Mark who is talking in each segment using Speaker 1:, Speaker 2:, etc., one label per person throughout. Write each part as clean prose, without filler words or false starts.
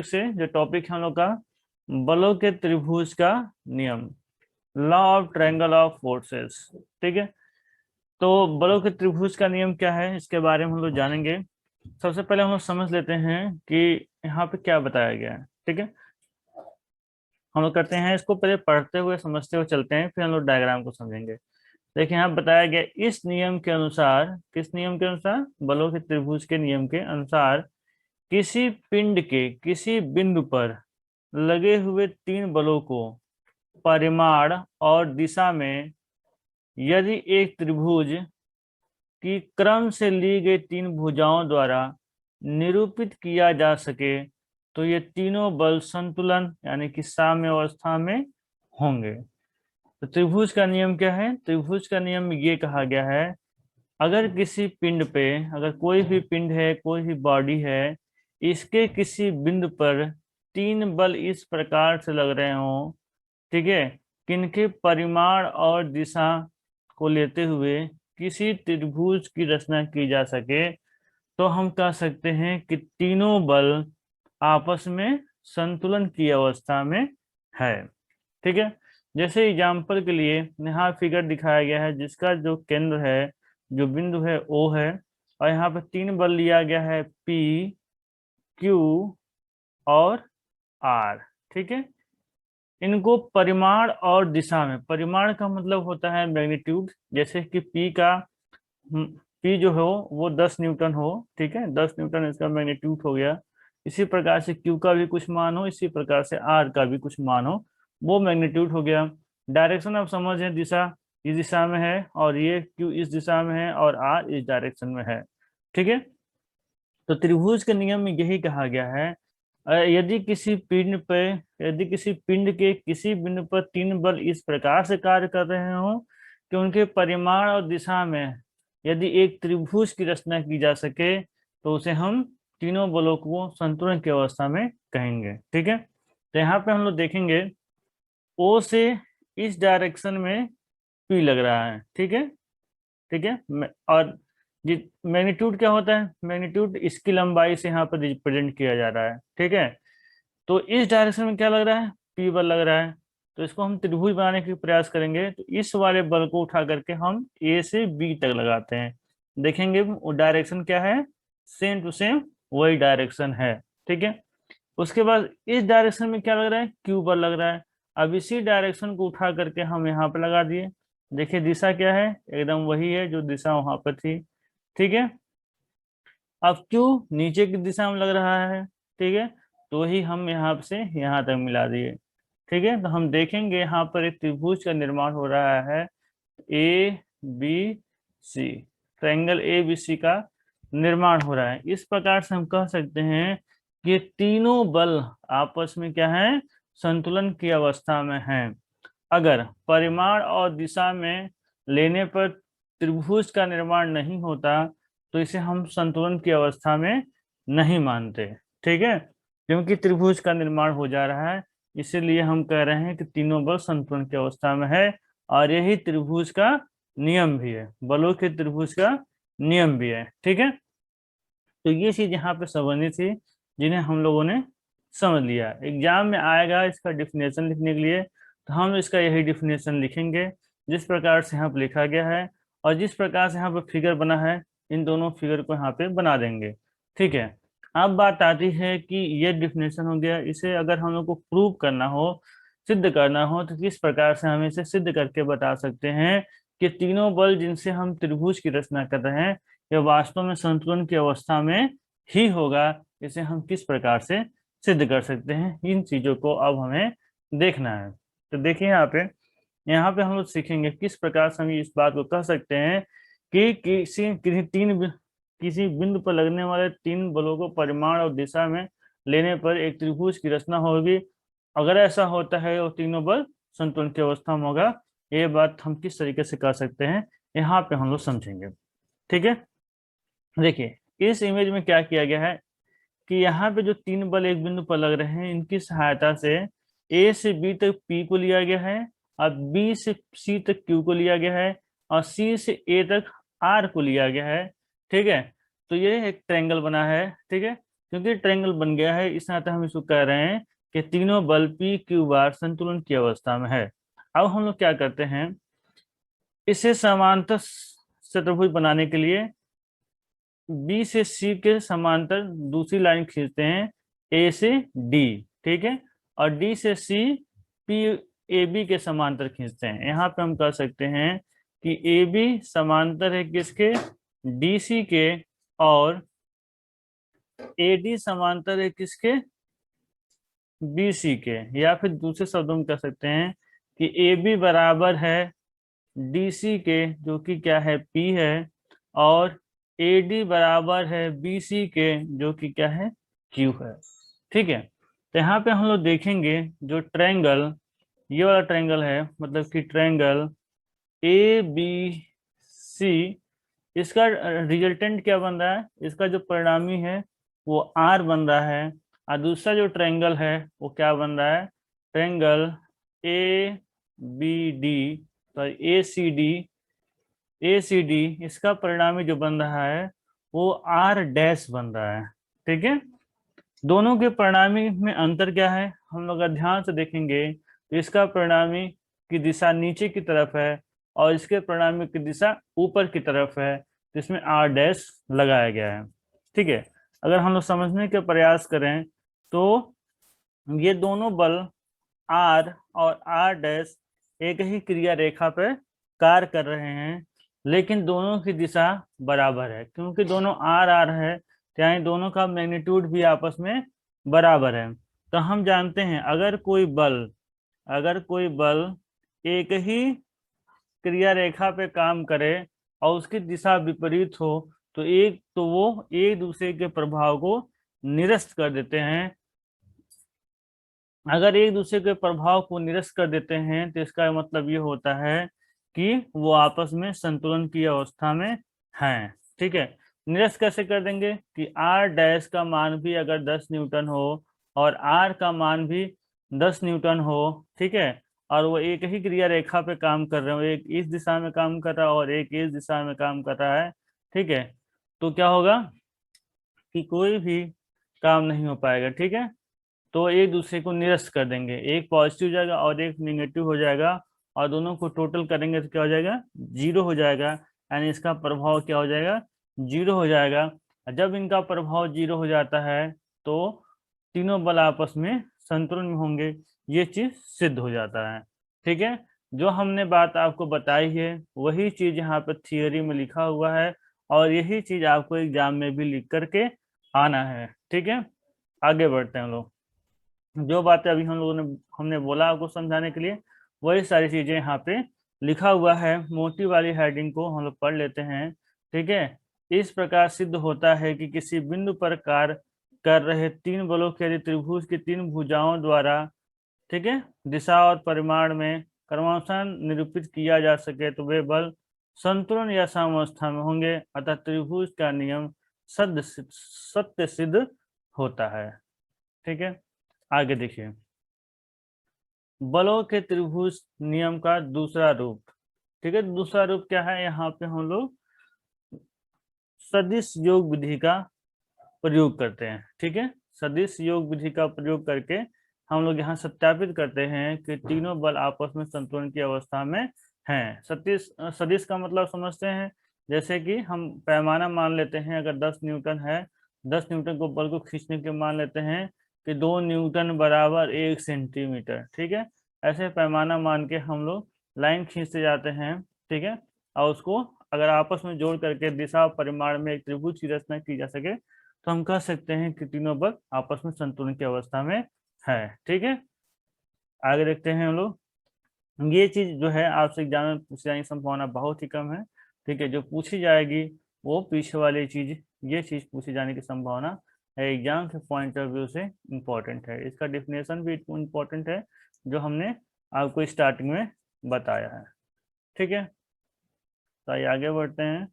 Speaker 1: से जो टॉपिक है हम लोग का बलों के त्रिभुज का नियम, law of triangle of forces. ठीक है, तो बलों के त्रिभुज का नियम क्या है इसके बारे में हम लोग जानेंगे। सबसे पहले हम लोग समझ लेते हैं कि यहाँ पे क्या बताया गया है। ठीक है, हम लोग करते हैं इसको पहले पढ़ते हुए समझते हुए चलते हैं, फिर हम लोग डायग्राम को समझेंगे। देखिए यहाँ बताया गया इस नियम के अनुसार, किस नियम के अनुसार? बलों के त्रिभुज के नियम के अनुसार किसी पिंड के किसी बिंदु पर लगे हुए तीन बलों को परिमाण और दिशा में यदि एक त्रिभुज की क्रम से ली गई तीन भुजाओं द्वारा निरूपित किया जा सके तो ये तीनों बल संतुलन यानी कि साम्य अवस्था में होंगे। तो त्रिभुज का नियम क्या है? त्रिभुज का नियम ये कहा गया है, अगर किसी पिंड पे, अगर कोई भी पिंड है, कोई भी बॉडी है, इसके किसी बिंदु पर तीन बल इस प्रकार से लग रहे हों, ठीक है, किनके परिमाण और दिशा को लेते हुए किसी त्रिभुज की रचना की जा सके, तो हम कह सकते हैं कि तीनों बल आपस में संतुलन की अवस्था में है। ठीक है, जैसे एग्जाम्पल के लिए यहाँ फिगर दिखाया गया है जिसका जो केंद्र है, जो बिंदु है ओ है, और यहाँ पे तीन बल लिया गया है पी, क्यू और आर। ठीक है, इनको परिमाण और दिशा में, परिमाण का मतलब होता है मैग्नीट्यूड, जैसे कि पी जो हो वो 10 न्यूटन हो, ठीक है, 10 न्यूटन इसका मैग्नीट्यूड हो गया। इसी प्रकार से क्यू का भी कुछ मान हो, इसी प्रकार से आर का भी कुछ मान हो, वो मैग्नीट्यूड हो गया। डायरेक्शन आप समझें, दिशा इस दिशा में है और ये क्यू इस दिशा में है और आर इस डायरेक्शन में है। ठीक है, तो त्रिभुज के नियम में यही कहा गया है, यदि किसी पिंड के किसी बिंदु पर तीन बल इस प्रकार से कार्य कर रहे हो कि उनके परिमाण और दिशा में यदि एक त्रिभुज की रचना की जा सके तो उसे हम तीनों बलों को संतुलन की अवस्था में कहेंगे। ठीक है, तो यहाँ पे हम लोग देखेंगे ओ से इस डायरेक्शन में पी लग रहा है। ठीक है, ठीक है, और मैग्नीट्यूड क्या होता है? मैग्नीट्यूड इसकी लंबाई से यहाँ पर रिप्रेजेंट किया जा रहा है। ठीक है, तो इस डायरेक्शन में क्या लग रहा है? पी बल लग रहा है। तो इसको हम त्रिभुज बनाने के प्रयास करेंगे, तो इस वाले बल को उठा करके हम ए से बी तक लगाते हैं। देखेंगे वो डायरेक्शन क्या है, सेम टू सेम वही डायरेक्शन है। ठीक है, उसके बाद इस डायरेक्शन में क्या लग रहा है? क्यू बल लग रहा है। अब इसी डायरेक्शन को उठा करके हम यहाँ पे लगा दिए। देखिए दिशा क्या है, एकदम वही है जो दिशा वहां पर थी। ठीक है, अब क्यू नीचे की दिशा में लग रहा है, ठीक है, तो वही हम यहाँ से यहाँ तक मिला दिए। ठीक है, तो हम देखेंगे यहाँ पर एक त्रिभुज का निर्माण हो रहा है, A B C, triangle A B C का निर्माण हो रहा है। इस प्रकार से हम कह सकते हैं कि तीनों बल आपस में क्या है? संतुलन की अवस्था में हैं। अगर परिमाण और दिशा में लेने पर त्रिभुज का निर्माण नहीं होता तो इसे हम संतुलन की अवस्था में नहीं मानते। ठीक है, क्योंकि त्रिभुज का निर्माण हो जा रहा है, इसीलिए हम कह रहे हैं कि तीनों बल संतुलन की अवस्था में है। और यही त्रिभुज का नियम भी है, बलों के त्रिभुज का नियम भी है। ठीक है, तो ये चीज यहाँ पे समझनी थी जिन्हें हम लोगों ने समझ लिया। एग्जाम में आएगा इसका डिफिनेशन लिखने के लिए, तो हम इसका यही डिफिनेशन लिखेंगे जिस प्रकार से यहाँ पे लिखा गया है, और जिस प्रकार से यहाँ पे फिगर बना है, इन दोनों फिगर को यहाँ पे बना देंगे। ठीक है, अब बात आती है कि ये डिफिनेशन हो गया, इसे अगर हम लोग को प्रूव करना हो, सिद्ध करना हो, तो किस प्रकार से हम इसे सिद्ध करके बता सकते हैं कि तीनों बल जिनसे हम त्रिभुज की रचना कर रहे हैं यह वास्तव में संतुलन की अवस्था में ही होगा। इसे हम किस प्रकार से सिद्ध कर सकते हैं, इन चीजों को अब हमें देखना है। तो देखिए यहाँ पे हम लोग सीखेंगे किस प्रकार से हम इस बात को कह सकते हैं कि किसी बिंदु पर लगने वाले तीन बलों को परिमाण और दिशा में लेने पर एक त्रिभुज की रचना होगी। अगर ऐसा होता है और तीनों बल संतुलन की अवस्था में होगा, ये बात हम किस तरीके से कर सकते हैं यहाँ पे हम लोग समझेंगे। ठीक है, देखिए इस इमेज में क्या किया गया है कि यहाँ पे जो तीन बल एक बिंदु पर लग रहे हैं, इनकी सहायता से ए से बी तक पी को लिया गया है, और बी से सी तक क्यू को लिया गया है, और सी से ए तक आर को लिया गया है। ठीक है, तो ये एक ट्रायंगल बना है। ठीक है, क्योंकि ट्रायंगल बन गया है इस नाते हम इसको कह रहे हैं कि तीनों बल पी क्यू बार संतुलन की अवस्था में है। अब हम लोग क्या करते हैं, इसे समांतर चतुर्भुज बनाने के लिए बी से सी के समांतर दूसरी लाइन खींचते हैं ए से डी, ठीक है, और डी से सी पी ए बी के समांतर खींचते हैं। यहाँ पे हम कह सकते हैं कि ए बी समांतर है किसके, डी सी के, और ए डी समांतर है किसके, बी सी के। या फिर दूसरे शब्दों में कह सकते हैं कि ए बी बराबर है डी सी के, जो कि क्या है पी है, और ए डी बराबर है बी सी के, जो कि क्या है क्यू है। ठीक है, तो यहाँ पे हम लोग देखेंगे जो ट्रायंगल, ये वाला ट्रायंगल है, मतलब कि ट्रायंगल ए बी सी, इसका रिजल्टेंट क्या बन रहा है, इसका जो परिणामी है वो आर बन रहा है। और दूसरा जो ट्रायंगल है वो क्या बन रहा है, ट्रायंगल ए बी डी, तो ए सी डी, इसका परिणामी जो बन रहा है वो आर डैश बन रहा है। ठीक है, दोनों के परिणामी में अंतर क्या है, हम लोग अगर ध्यान से देखेंगे तो इसका परिणामी की दिशा नीचे की तरफ है और इसके परिणामी की दिशा ऊपर की तरफ है, तो इसमें आर डैश लगाया गया है। ठीक है, अगर हम लोग समझने के प्रयास करें तो ये दोनों बल आर और आर डैश एक ही क्रिया रेखा पर कार्य कर रहे हैं, लेकिन दोनों की दिशा बराबर है। क्योंकि दोनों आर आर है, यानी दोनों का मैग्नीट्यूड भी आपस में बराबर है। तो हम जानते हैं अगर कोई बल एक ही क्रिया रेखा पे काम करे और उसकी दिशा विपरीत हो, तो वो एक दूसरे के प्रभाव को निरस्त कर देते हैं। अगर एक दूसरे के प्रभाव को निरस्त कर देते हैं तो इसका मतलब ये होता है कि वो आपस में संतुलन की अवस्था में हैं। ठीक है, निरस्त कैसे कर देंगे कि आर डैश का मान भी अगर 10 न्यूटन हो और आर का मान भी 10 न्यूटन हो, ठीक है, और वो एक ही क्रिया रेखा पे काम कर रहे हो, एक इस दिशा में काम कर रहा है और एक इस दिशा में काम कर रहा है, ठीक है, तो क्या होगा कि कोई भी काम नहीं हो पाएगा। ठीक है, तो एक दूसरे को निरस्त कर देंगे, एक पॉजिटिव हो जाएगा और एक निगेटिव हो जाएगा, और दोनों को टोटल करेंगे तो क्या हो जाएगा, जीरो हो जाएगा, यानी इसका प्रभाव क्या हो जाएगा, जीरो हो जाएगा। जब इनका प्रभाव जीरो हो जाता है तो तीनों बल आपस में संतुलन में होंगे, ये चीज सिद्ध हो जाता है। ठीक है, जो हमने बात आपको बताई है वही चीज यहाँ पर थियोरी में लिखा हुआ है, और यही चीज आपको एग्जाम में भी लिख करके आना है। ठीक है, आगे बढ़ते हैं लोग। जो बातें अभी हम लोगों ने हमने बोला आपको समझाने के लिए, वही सारी चीजें यहाँ पे लिखा हुआ है। मोटी वाली हेडिंग को हम लोग पढ़ लेते हैं। ठीक है, इस प्रकार सिद्ध होता है कि किसी बिंदु पर कार्य कर रहे तीन बलों के यदि त्रिभुज की तीन भुजाओं द्वारा, ठीक है, दिशा और परिमाण में क्रमानुसार निरूपित किया जा सके तो वे बल संतुलन या साम्यावस्था में होंगे, अतः त्रिभुज का नियम सत्य सिद्ध होता है। ठीक है, आगे देखिए, बलों के त्रिभुज नियम का दूसरा रूप। ठीक है, दूसरा रूप क्या है, यहाँ पे हम लोग सदिश योग विधि का प्रयोग करते हैं। ठीक है, सदिश योग विधि का प्रयोग करके हम लोग यहाँ सत्यापित करते हैं कि तीनों बल आपस में संतुलन की अवस्था में हैं। सदिश का मतलब समझते हैं, जैसे कि हम पैमाना मान लेते हैं, अगर 10 न्यूटन है, 10 न्यूटन को बल को खींचने के मान लेते हैं कि 2 न्यूटन बराबर 1 सेंटीमीटर। ठीक है, ऐसे पैमाना मान के हम लोग लाइन खींचते जाते हैं। ठीक है, और उसको अगर आपस में जोड़ करके दिशा और परिमाण में एक त्रिभुज की रचना की जा सके तो हम कह सकते हैं कि तीनों बल आपस में संतुलन की अवस्था में है। ठीक है, आगे देखते हैं हम लोग। ये चीज जो है आपसे एग्जाम में पूछी जाने की संभावना बहुत ही कम है। ठीक है, जो पूछी जाएगी वो पीछे वाली चीज, ये चीज पूछी जाने की संभावना है, एग्जाम के पॉइंट ऑफ व्यू से इम्पोर्टेंट है। इसका डिफिनेशन भी इम्पोर्टेंट है जो हमने आपको स्टार्टिंग में बताया है। ठीक है, तो आइए आगे बढ़ते हैं।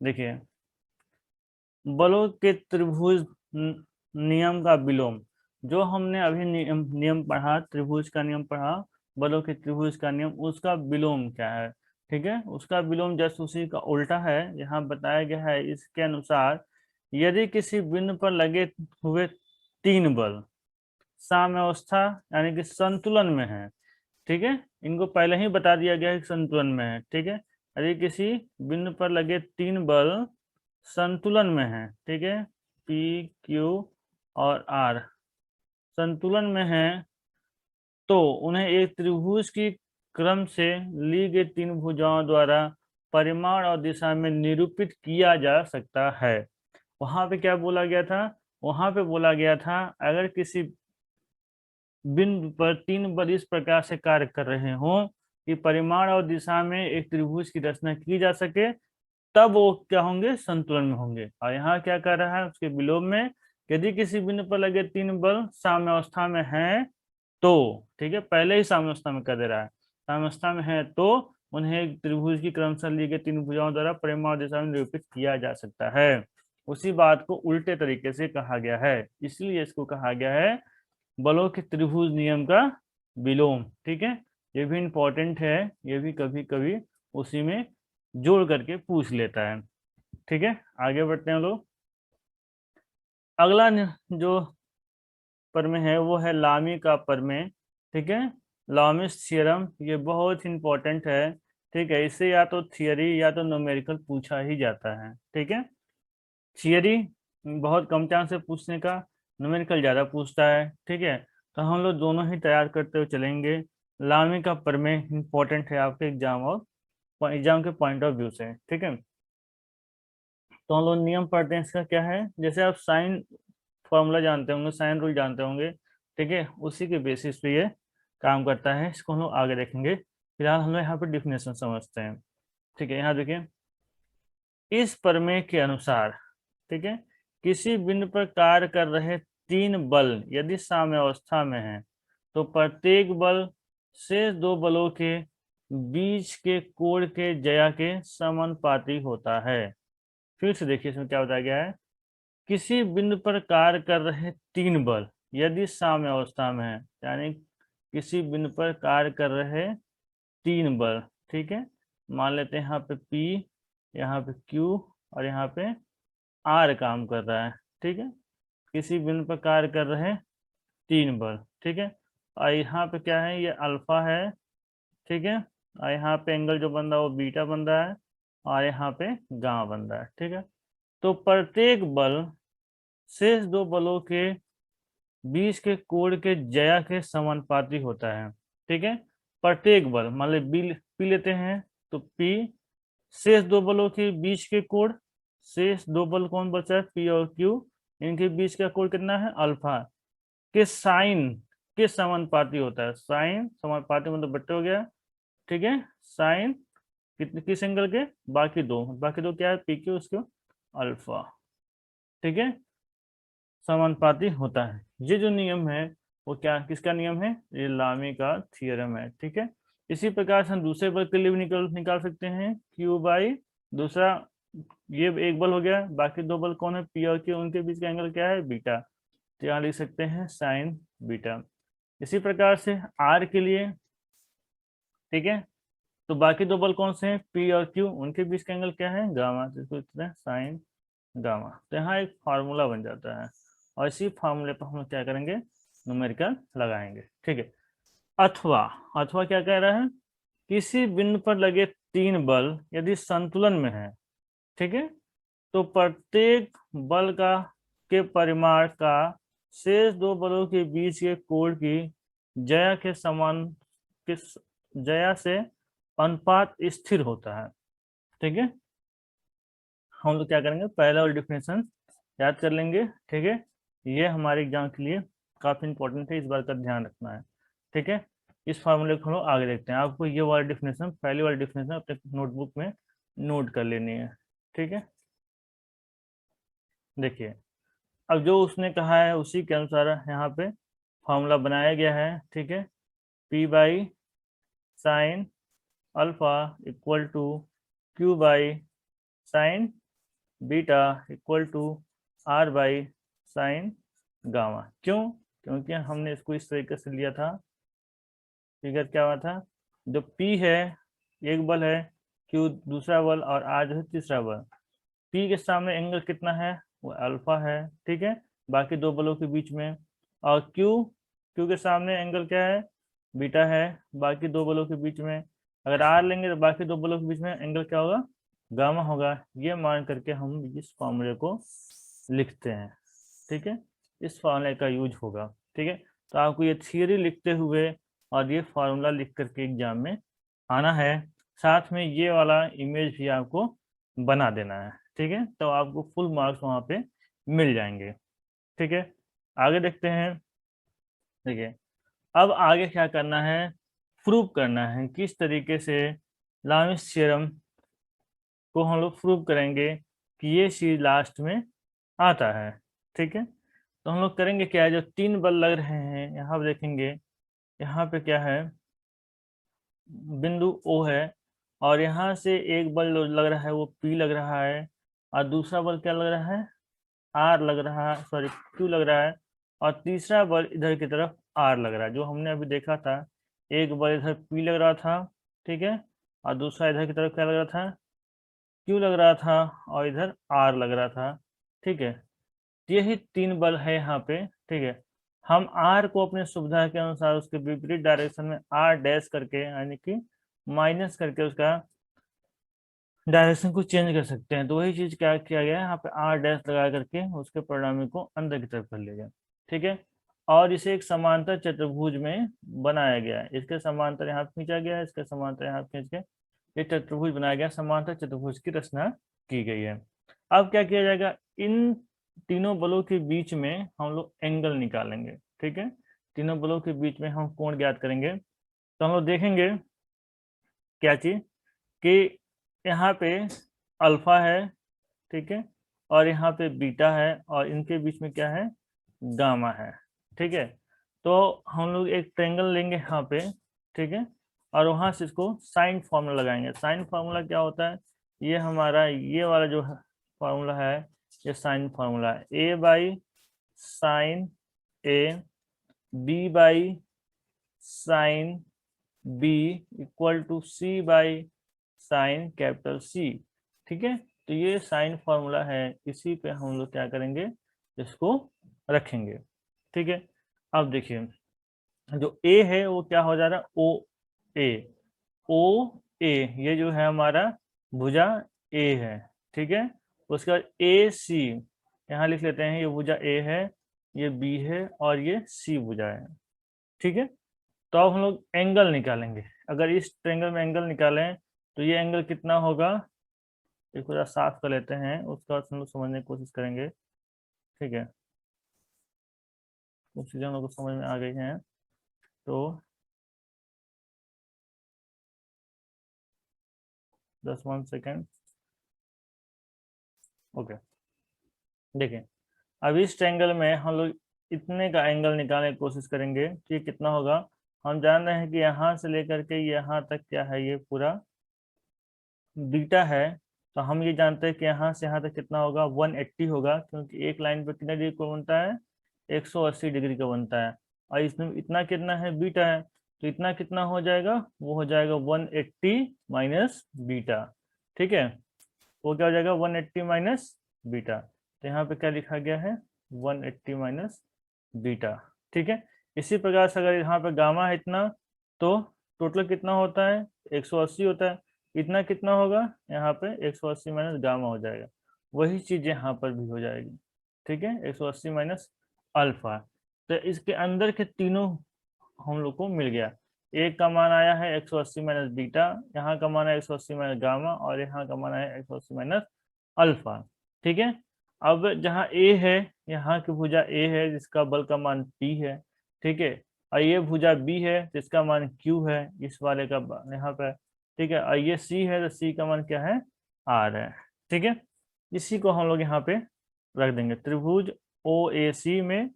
Speaker 1: देखिए, बलों के त्रिभुज नियम का विलोम, जो हमने अभी नियम पढ़ा, त्रिभुज का नियम पढ़ा, बलों के त्रिभुज का नियम, उसका विलोम क्या है। ठीक है, उसका विलोम जस्ट उसी का उल्टा है, यहाँ बताया गया है। इसके अनुसार यदि किसी बिंदु पर लगे हुए तीन बल साम्यावस्था यानी कि संतुलन में है, ठीक है, इनको पहले ही बता दिया गया है कि संतुलन में है, ठीक है। यदि किसी बिंदु पर लगे तीन बल संतुलन में है, ठीक है, पी क्यू और आर संतुलन में है, तो उन्हें एक त्रिभुज की क्रम से ली गई तीन भुजाओं द्वारा परिमाण और दिशा में निरूपित किया जा सकता है। वहां पे क्या बोला गया था? वहां पे बोला गया था अगर किसी बिंदु पर तीन बल इस प्रकार से कार्य कर रहे हों कि परिमाण और दिशा में एक त्रिभुज की रचना की जा सके, तब वो क्या होंगे? संतुलन में होंगे। और यहाँ क्या कर रहा है उसके विलोम में, यदि किसी बिंदु पर लगे तीन बल साम्यावस्था में है तो, ठीक है, पहले ही साम्यावस्था में कर दे रहा है, साम्यावस्था में है तो उन्हें एक त्रिभुज की क्रमशः ली गई तीन भुजाओं द्वारा परिमाण और दिशा में निरूपित किया जा सकता है। उसी बात को उल्टे तरीके से कहा गया है, इसलिए इसको कहा गया है बलों के त्रिभुज नियम का विलोम, ठीक है। ये भी इंपॉर्टेंट है, ये भी कभी कभी उसी में जोड़ करके पूछ लेता है, ठीक है। आगे बढ़ते हैं लोग। अगला जो प्रमेय है वो है लामी का प्रमेय, ठीक है, लामिस थ्योरम। ये बहुत इंपॉर्टेंट है, ठीक है, इससे या तो थियरी या तो न्यूमेरिकल पूछा ही जाता है, ठीक है। थियरी बहुत कम चांस है पूछने का, न्यूमेरिकल ज्यादा पूछता है, ठीक है। तो हम लोग दोनों ही तैयार करते हुए चलेंगे। लामी का प्रमेय इंपॉर्टेंट है आपके एग्जाम और एग्जाम के पॉइंट ऑफ व्यू से, ठीक है। तो हम लोग नियम पढ़ते हैं इसका क्या है। जैसे आप साइन फॉर्मूला जानते होंगे, साइन रूल जानते होंगे, ठीक है, उसी के बेसिस पे ये काम करता है। इसको हम लोग आगे देखेंगे, फिलहाल हम लोग यहाँ पे डिफिनेशन समझते हैं, ठीक है। यहाँ देखिए, इस प्रमेय के अनुसार, ठीक है, किसी बिंदु पर कार्य कर रहे तीन बल यदि साम्यावस्था में है तो प्रत्येक बल शेष दो बलों के बीच के कोण के ज्या के समानुपाती होता है। फिर से देखिए इसमें क्या बताया गया है। किसी बिंदु पर कार्य कर रहे तीन बल यदि साम्यावस्था में है, यानी किसी बिंदु पर कार्य कर रहे तीन बल, ठीक है, मान लेते हैं यहाँ पे P, यहाँ पे Q और यहाँ पे R काम कर रहा है, ठीक है। किसी बिंदु पर कार्य कर रहे तीन बल, ठीक है, और यहाँ पे क्या है, ये अल्फा है, ठीक है, और यहाँ पे एंगल जो बन रहा है वो बीटा बन रहा है, और यहाँ पे गामा बन रहा है, ठीक है। तो प्रत्येक बल शेष दो बलों के बीच के कोण के ज्या के समानुपाती होता है, ठीक है। प्रत्येक बल मान ली पी लेते हैं, तो पी शेष दो बलों के बीच के कोण, शेष दो बल कौन बचा है? पी और क्यू, इनके बीच का कोण कितना है? अल्फा के साइन के समानुपाती होता है। साइन समानुपाती मतलब बट्टे हो गया, ठीक है। साइन कितने किस एंगल के? बाकी दो क्या है? पी क्यू उसको अल्फा, ठीक है, समानुपाती होता है। ये जो नियम है वो क्या किसका नियम है? ये लामी का थ्योरम है, ठीक है। इसी प्रकार से हम दूसरे बल के लिए भी निकाल सकते हैं, क्यू बाई दूसरा, ये एक बल हो गया, बाकी दो बल कौन है? पी और क्यू, उनके बीच का एंगल क्या है? बीटा, तो यहाँ लिख सकते हैं साइन बीटा। इसी प्रकार से आर के लिए, ठीक है, तो बाकी दो बल कौन से हैं? पी और क्यू, उनके बीच का एंगल क्या है? गामा, जिसको लिखते हैं साइन गामा। तो यहाँ एक फार्मूला बन जाता है, और इसी फार्मूले पर हम क्या करेंगे? न्यूमेरिकल लगाएंगे, ठीक है। अथवा, अथवा क्या कह रहा है? किसी बिंदु पर लगे तीन बल यदि संतुलन में है, ठीक है, तो प्रत्येक बल का के परिमाण का शेष दो बलों के बीच के कोण की ज्या के समान के ज्या से अनुपात स्थिर होता है, ठीक है। हम लोग क्या करेंगे? पहला और डिफिनेशन याद कर लेंगे, ठीक है। ये हमारे एग्जाम के लिए काफी इंपॉर्टेंट है, इस बात का ध्यान रखना है, ठीक है। इस फार्मूले को हम लोग आगे देखते हैं। आपको ये वाला डिफिनेशन, पहली वाली डिफिनेशन अपने नोटबुक में नोट कर लेनी है, ठीक है। देखिए, अब जो उसने कहा है उसी के अनुसार यहाँ पे फार्मूला बनाया गया है, ठीक है। P by sine alpha equal to Q by sine beta equal to R by sine gamma. क्यों? क्योंकि हमने इसको इस तरीके से लिया था, फिगर क्या हुआ था, जो P है एक बल है, Q दूसरा बल और R जो है तीसरा बल। P के सामने एंगल कितना है? वो अल्फा है, ठीक है, बाकी दो बलों के बीच में। और क्यू, क्यू के सामने एंगल क्या है, बीटा है, बाकी दो बलों के बीच में। अगर आर लेंगे तो बाकी दो बलों के बीच में एंगल क्या होगा, गामा होगा। ये मान करके हम इस फॉर्मूले को लिखते हैं, ठीक है, इस फॉर्मूले का यूज होगा, ठीक है। तो आपको ये थियरी लिखते हुए और ये फॉर्मूला लिख करके एग्जाम में आना है, साथ में ये वाला इमेज भी आपको बना देना है, ठीक है, तो आपको फुल मार्क्स वहाँ पे मिल जाएंगे, ठीक है। आगे देखते हैं, ठीक है। अब आगे क्या करना है, प्रूव करना है किस तरीके से लामिस थ्योरम को हम लोग प्रूव करेंगे कि ये चीज लास्ट में आता है, ठीक है। तो हम लोग करेंगे क्या है, जो तीन बल लग रहे हैं यहाँ पे देखेंगे, यहाँ पे क्या है, बिंदु ओ है, और यहाँ से एक बल लग रहा है वो पी लग रहा है, और दूसरा बल क्या लग रहा है, आर लग रहा है, सॉरी क्यू लग रहा है, और तीसरा बल इधर की तरफ आर लग रहा है, जो हमने अभी देखा था। एक बल इधर पी लग रहा था, ठीक है, और दूसरा इधर की तरफ क्या लग रहा था, क्यू लग रहा था, और इधर आर लग रहा था, ठीक है। यही तीन बल है यहाँ पे, ठीक है। हम आर को अपने सुविधा के अनुसार उसके विपरीत डायरेक्शन में आर डैश करके, यानी कि माइनस करके उसका डायरेक्शन को चेंज कर सकते हैं। तो वही चीज क्या किया गया है, यहाँ पे आर डैश लगा करके उसके परिणामी को अंदर की तरफ कर लिया गया, ठीक है। और इसे एक समांतर चतुर्भुज में बनाया गया है, इसके समांतर यहाँ खींचा गया है, इसके समांतर यहाँ खींच के ये चतुर्भुज बनाया गया, समांतर चतुर्भुज की रचना की गई है। अब क्या किया जाएगा, इन तीनों बलों के बीच में हम लोग एंगल निकालेंगे, ठीक है। तीनों बलों के बीच में हम कोण ज्ञात करेंगे। तो हम लोग देखेंगे क्या चीज, कि यहाँ पे अल्फा है, ठीक है, और यहाँ पे बीटा है, और इनके बीच में क्या है, गामा है, ठीक है। तो हम लोग एक ट्रेंगल लेंगे यहाँ पे, ठीक है, और वहां से इसको साइन फार्मूला लगाएंगे। साइन फार्मूला क्या होता है, ये हमारा ये वाला जो फार्मूला है, ये साइन फार्मूला है, a by sine a, b by sine b, equal to c by sine capital c, ठीक है। तो ये साइन फार्मूला है, इसी पे हम लोग क्या करेंगे, इसको रखेंगे, ठीक है। अब देखिए, जो ए है वो क्या हो जा रहा है, ओ ए, ओ ए, ये जो है हमारा भुजा ए है, ठीक है। उसके बाद ए सी, यहाँ लिख लेते हैं, ये भुजा ए है, ये बी है, और ये सी भुजा है, ठीक है। तो अब हम लोग एंगल निकालेंगे। अगर इस ट्रेंगल में एंगल निकालें तो ये एंगल कितना होगा, इसको जरा साफ कर लेते हैं, उसके बाद हम लोग समझने की कोशिश करेंगे, ठीक है। कुछ चीजें हम लोग को समझ में आ गई हैं, तो 1 सेकेंड, ओके। देखिए, अब इस ट्रायंगल में हम लोग इतने का एंगल निकालने की कोशिश करेंगे, तो ये कितना होगा, हम जान रहे हैं कि यहाँ से लेकर के यहाँ तक क्या है, ये पूरा बीटा है। तो हम ये जानते हैं कि यहाँ से यहाँ तक कितना होगा, 180 होगा, क्योंकि एक लाइन पे कितना डिग्री को बनता है, 180 डिग्री का बनता है, और इसमें इतना कितना है, बीटा है, तो इतना कितना हो जाएगा, वो हो जाएगा 180 माइनस बीटा, ठीक है। वो क्या हो जाएगा, 180 माइनस बीटा, तो यहाँ पे क्या लिखा गया है, 180 माइनस बीटा, ठीक है। इसी प्रकार से अगर यहाँ पे गामा है इतना, तो टोटल कितना होता है, 180 होता है, इतना कितना होगा, यहाँ पे 180 माइनस गामा हो जाएगा, वही चीज यहाँ पर भी हो जाएगी, ठीक है, 180 माइनस अल्फा। तो इसके अंदर के तीनों हम लोग को मिल गया, एक का मान आया है 180 माइनस बीटा, यहाँ का मान है 180 माइनस गामा, और यहाँ का मान है 180 माइनस अल्फा, ठीक है। अब जहाँ ए है, यहाँ की भुजा ए है जिसका बल का मान पी है, ठीक है, और ये भुजा बी है जिसका मान क्यू है, इस वाले का यहाँ पे, ठीक है, और ये सी है तो सी का मान क्या है, आर है, ठीक है। इसी को हम लोग यहाँ पे रख देंगे, त्रिभुज ओ ए सी में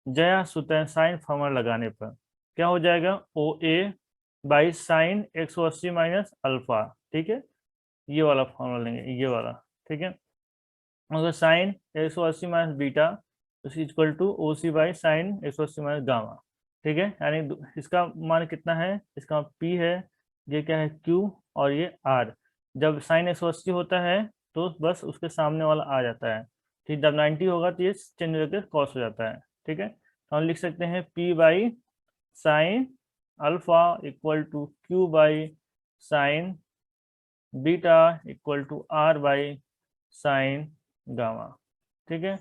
Speaker 1: जया सुतैन साइन फॉर्मूला लगाने पर क्या हो जाएगा, ओ ए बाई साइन 180 माइनस अल्फा, ठीक है, ये वाला फॉर्मूला लेंगे, ये वाला, ठीक है। अगर sine 180 minus beta equal to O C by sine 180 minus gamma, ठीक है, यानी इसका मान कितना है, इसका पी है, ये क्या है क्यू, और ये आर। जब साइन 180 होता है तो बस उसके सामने वाला आ जाता है, ठीक, जब 90 होगा तो ये चेंज होकर कॉस हो जाता है। ठीक है, तो हम लिख सकते हैं P by sine alpha equal to Q by sine beta equal to R by sine gamma. ठीक है,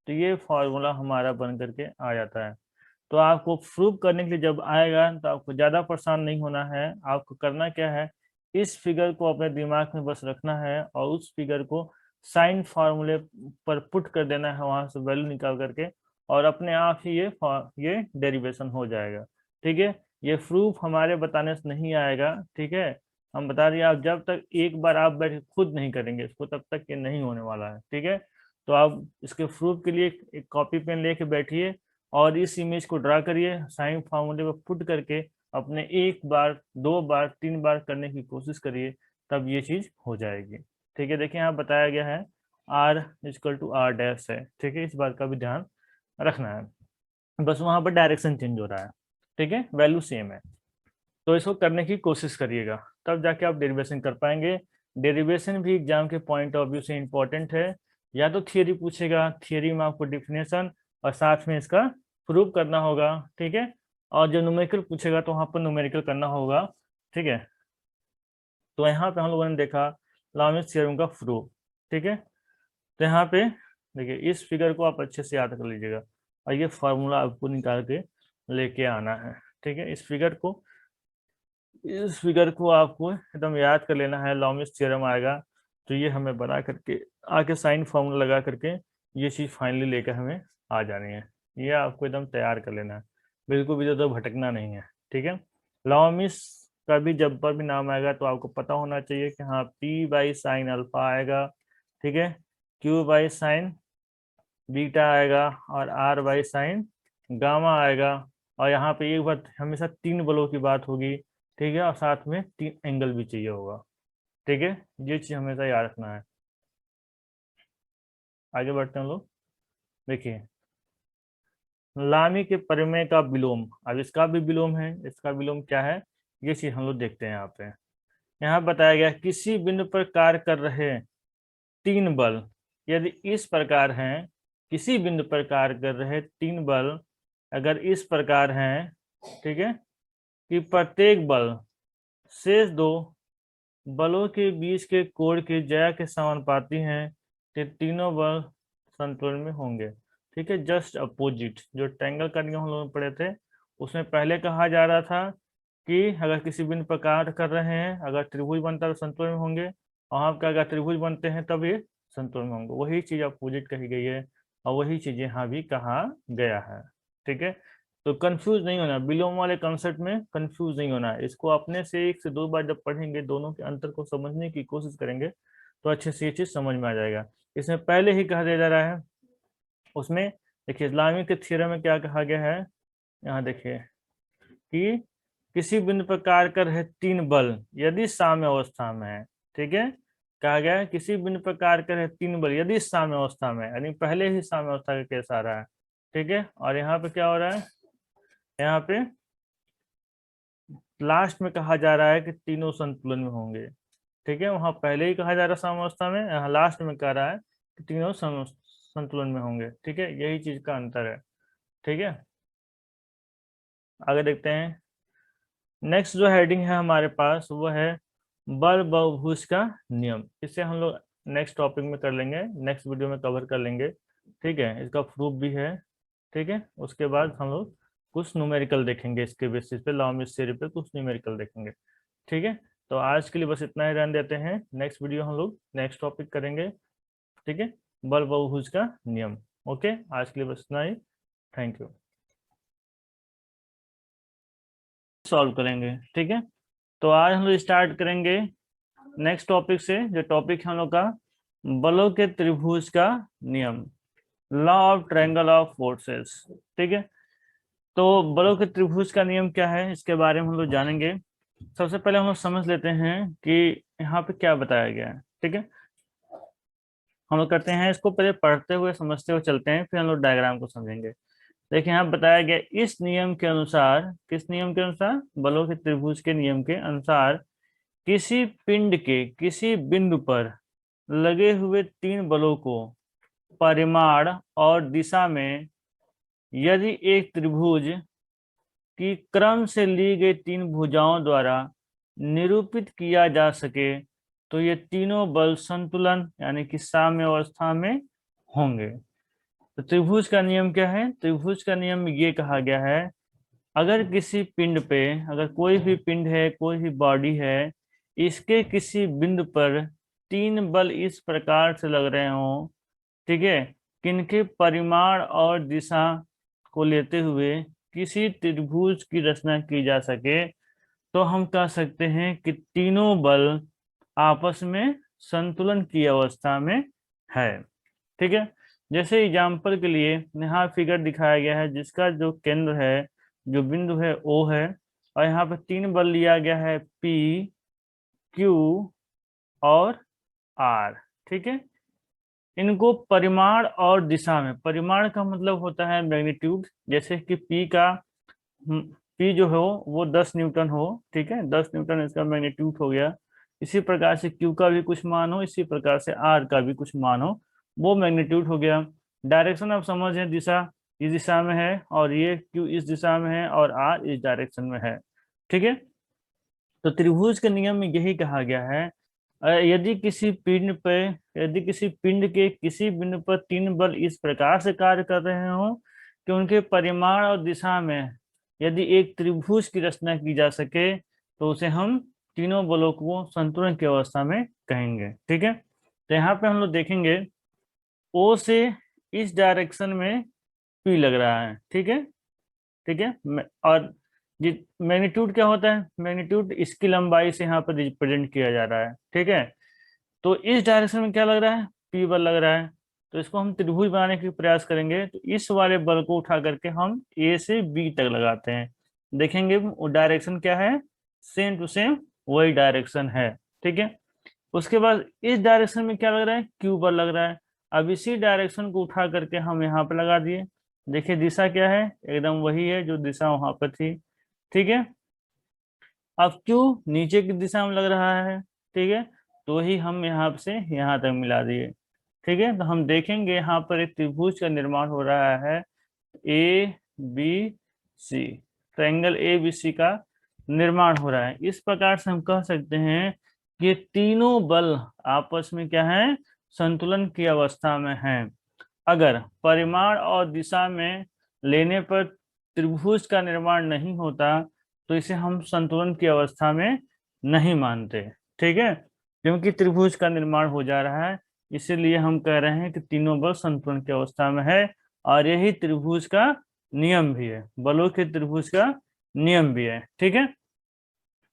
Speaker 1: तो ये फॉर्मूला हमारा बन करके आ जाता है। तो आपको प्रूव करने के लिए जब आएगा तो आपको ज़्यादा परेशान नहीं होना है। आपको करना क्या है, इस फिगर को अपने दिमाग में बस रखना है और उस फिगर को साइन फार्मूले पर पुट कर देना है, वहां से वैल्यू निकाल करके, और अपने आप ही ये डेरिवेशन हो जाएगा। ठीक है, ये प्रूफ हमारे बताने से नहीं आएगा। ठीक है, हम बता रहे हैं, आप जब तक एक बार आप बैठ के खुद नहीं करेंगे इसको तब तक ये नहीं होने वाला है। ठीक है, तो आप इसके प्रूफ के लिए एक कॉपी पेन लेके बैठिए और इस इमेज को ड्रा करिए, साइन फार्मूले पर पुट करके अपने एक बार, दो बार, तीन बार करने की कोशिश करिए, तब ये चीज हो जाएगी। ठीक है, देखिए यहाँ बताया गया है R equal to R dash है। ठीक है, इस बात का भी ध्यान रखना है, बस वहां पर डायरेक्शन चेंज हो रहा है। ठीक है, वैल्यू सेम है, तो इसको करने की कोशिश करिएगा, तब जाके आप डेरिवेशन कर पाएंगे। डेरिवेशन भी एग्जाम के पॉइंट ऑफ व्यू से इम्पोर्टेंट है। या तो थियरी पूछेगा, थियरी में आपको डिफिनेशन और साथ में इसका प्रूव करना होगा। ठीक है, और जब न्यूमेरिकल पूछेगा तो वहां पर न्यूमेरिकल करना होगा। ठीक है, तो यहाँ पे हम लोगों ने देखा लामिस थ्योरम का प्रूफ। ठीक है, तो यहाँ पे देखिए, इस फिगर को आप अच्छे से याद कर लीजिएगा और ये फार्मूला आपको निकाल के लेके आना है। ठीक है, इस फिगर को आपको एकदम याद कर लेना है। लॉमिस थ्योरम आएगा तो ये हमें बना करके आके साइन फॉर्मूला लगा करके ये चीज़ फाइनली लेकर हमें आ जानी है। ये आपको एकदम तैयार कर लेना है, बिल्कुल भी तो भटकना नहीं है। ठीक है, लॉमिस का भी जब पर भी नाम आएगा तो आपको पता होना चाहिए कि हाँ P बाई साइन अल्फा आएगा। ठीक है, Q बाई साइन बीटा आएगा और R बाई साइन गामा आएगा। और यहाँ पे एक बार हमेशा तीन बलों की बात होगी। ठीक है, और साथ में तीन एंगल भी चाहिए होगा। ठीक है, ये चीज हमेशा याद रखना है। आगे बढ़ते हैं लोग, देखिए लामी के परिमेय का विलोम, अब इसका भी विलोम है। इसका विलोम क्या है, ये चीज हम लोग देखते हैं यहाँ पे। यहाँ बताया गया किसी बिंदु पर कार्य कर रहे तीन बल यदि इस प्रकार हैं, किसी बिंदु पर कार्य कर रहे तीन बल अगर इस प्रकार हैं, ठीक है, कि प्रत्येक बल शेष दो बलों के बीच के कोण की ज्या के समानुपाती हैं, तो तीनों बल संतुलन में होंगे। ठीक है, जस्ट अपोजिट जो ट्रायंगल का नियम हम लोग पढ़े थे, उसमें पहले कहा जा रहा था कि अगर किसी बिंदु पर कार्य कर रहे हैं, अगर त्रिभुज बनता है तो संतुलन में होंगे, और यहाँ पे अगर त्रिभुज बनते हैं तब ये संतुलन में होंगे। वही चीज अपोजिट कही गई है और वही चीज यहाँ भी कहा गया है। ठीक है, तो कंफ्यूज नहीं होना, विलोम वाले कंसेप्ट में कंफ्यूज नहीं होना है। इसको अपने से एक से दो बार जब पढ़ेंगे, दोनों के अंतर को समझने की कोशिश करेंगे, तो अच्छे से ये चीज समझ में आ जाएगा। इसमें पहले ही कहा दिया जा रहा है, उसमें देखिए इस्लामिक के थ्योरम में क्या कहा गया है, यहाँ देखिए कि किसी बिंदु पर कार्य कर रहे तीन बल यदि साम्य अवस्था में है। ठीक है, कहा गया है किसी बिंदु पर कार्य कर रहे तीन बल यदि साम्य अवस्था में, यानी पहले ही साम्य अवस्था का केस आ रहा है। ठीक है, और यहाँ पे क्या हो रहा है, यहाँ पे लास्ट में कहा जा रहा है कि तीनों संतुलन में होंगे। ठीक है, वहां पहले ही कहा जा रहा है साम्यावस्था में, यहाँ लास्ट में कह रहा है कि तीनों संतुलन में होंगे। ठीक है, यही चीज का अंतर है। ठीक है, आगे देखते हैं। नेक्स्ट जो हेडिंग है हमारे पास वो है बल बहुभुज का नियम। इसे हम लोग नेक्स्ट टॉपिक में कर लेंगे, नेक्स्ट वीडियो में कवर कर लेंगे। ठीक है, इसका प्रूफ भी है। ठीक है, उसके बाद हम लोग कुछ न्यूमेरिकल देखेंगे, इसके बेसिस पे लॉमिस थ्योरी पे कुछ न्यूमेरिकल देखेंगे। ठीक है, तो आज के लिए बस इतना ही रहने देते हैं, नेक्स्ट वीडियो हम लोग नेक्स्ट टॉपिक करेंगे। ठीक है, बल बहुभुज का नियम। ओके, आज के लिए बस इतना ही, थैंक यू। सॉल्व करेंगे। ठीक है, तो आज हम लोग स्टार्ट करेंगे नेक्स्ट टॉपिक से, जो टॉपिक है हम लोग का बलों के त्रिभुज का नियम, law of triangle of forces. ठीक है, तो बलों के त्रिभुज का नियम क्या है, इसके बारे में हम लोग जानेंगे। सबसे पहले हम लोग समझ लेते हैं कि यहाँ पे क्या बताया गया है। ठीक है, हम लोग करते हैं इसको पहले पढ़ते हुए समझते हुए चलते हैं, फिर हम लोग डायग्राम को समझेंगे। देखिए यहाँ बताया गया इस नियम के अनुसार, किस नियम के अनुसार, बलों के त्रिभुज के नियम के अनुसार, किसी पिंड के किसी बिंदु पर लगे हुए तीन बलों को परिमाण और दिशा में यदि एक त्रिभुज की क्रम से ली गई तीन भुजाओं द्वारा निरूपित किया जा सके तो ये तीनों बल संतुलन यानी कि साम्य अवस्था में होंगे। तो त्रिभुज का नियम क्या है? त्रिभुज का नियम ये कहा गया है, अगर किसी पिंड पे, अगर कोई भी पिंड है, कोई भी बॉडी है, इसके किसी बिंदु पर तीन बल इस प्रकार से लग रहे हों, ठीक है, किनके परिमाण और दिशा को लेते हुए किसी त्रिभुज की रचना की जा सके, तो हम कह सकते हैं कि तीनों बल आपस में संतुलन की अवस्था में है। ठीक है, जैसे एग्जाम्पल के लिए यहाँ फिगर दिखाया गया है जिसका जो केंद्र है, जो बिंदु है ओ है, और यहाँ पर तीन बल लिया गया है पी, क्यू और आर। ठीक है, इनको परिमाण और दिशा में, परिमाण का मतलब होता है मैग्नीट्यूड, जैसे कि पी जो हो वो 10 न्यूटन हो, ठीक है, 10 न्यूटन इसका मैग्नीट्यूड हो गया। इसी प्रकार से क्यू का भी कुछ मान हो, इसी प्रकार से आर का भी कुछ मान हो, वो मैग्नीट्यूड हो गया। डायरेक्शन आप समझ हैं, दिशा इस दिशा में है और ये क्यू इस दिशा में है और आर इस डायरेक्शन में है। ठीक है, तो त्रिभुज के नियम में यही कहा गया है, यदि किसी पिंड के किसी बिंदु पर तीन बल इस प्रकार से कार्य कर रहे हो कि उनके परिमाण और दिशा में यदि एक त्रिभुज की रचना की जा सके, तो उसे हम तीनों बलों को संतुलन की अवस्था में कहेंगे। ठीक है, तो यहाँ पे हम लोग देखेंगे ओ से इस डायरेक्शन में पी लग रहा है। ठीक है, ठीक है, और मैग्नीट्यूड क्या होता है? मैग्नीट्यूड इसकी लंबाई से यहाँ पर रिप्रेजेंट किया जा रहा है। ठीक है, तो इस डायरेक्शन में क्या लग रहा है? पी बल लग रहा है। तो इसको हम त्रिभुज बनाने के प्रयास करेंगे, तो इस वाले बल को उठा करके हम ए से बी तक लगाते हैं, देखेंगे वो डायरेक्शन क्या है, सेम टू सेम वही डायरेक्शन है। ठीक है, उसके बाद इस डायरेक्शन में क्या लग रहा है? क्यू बल लग रहा है। अब इसी डायरेक्शन को उठा करके हम यहाँ पे लगा दिए, देखिए दिशा क्या है, एकदम वही है जो दिशा वहां पर थी। ठीक है, अब क्यू नीचे की दिशा में लग रहा है, ठीक है, तो ही हम यहाँ से यहाँ तक मिला दिए। ठीक है, तो हम देखेंगे यहाँ पर एक त्रिभुज का निर्माण हो रहा है, A B C, triangle A B C का निर्माण हो रहा है। इस प्रकार से हम कह सकते हैं कि तीनों बल आपस में क्या है, संतुलन की अवस्था में हैं। अगर परिमाण और दिशा में लेने पर त्रिभुज का निर्माण नहीं होता, तो इसे हम संतुलन की अवस्था में नहीं मानते। ठीक है, क्योंकि त्रिभुज का निर्माण हो जा रहा है, इसीलिए हम कह रहे हैं कि तीनों बल संतुलन की अवस्था में है, और यही त्रिभुज का नियम भी है, बलों के त्रिभुज का नियम भी है। ठीक है,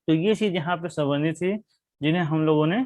Speaker 1: तो ये चीज यहाँ पे समझनी थी, जिन्हें हम लोगों ने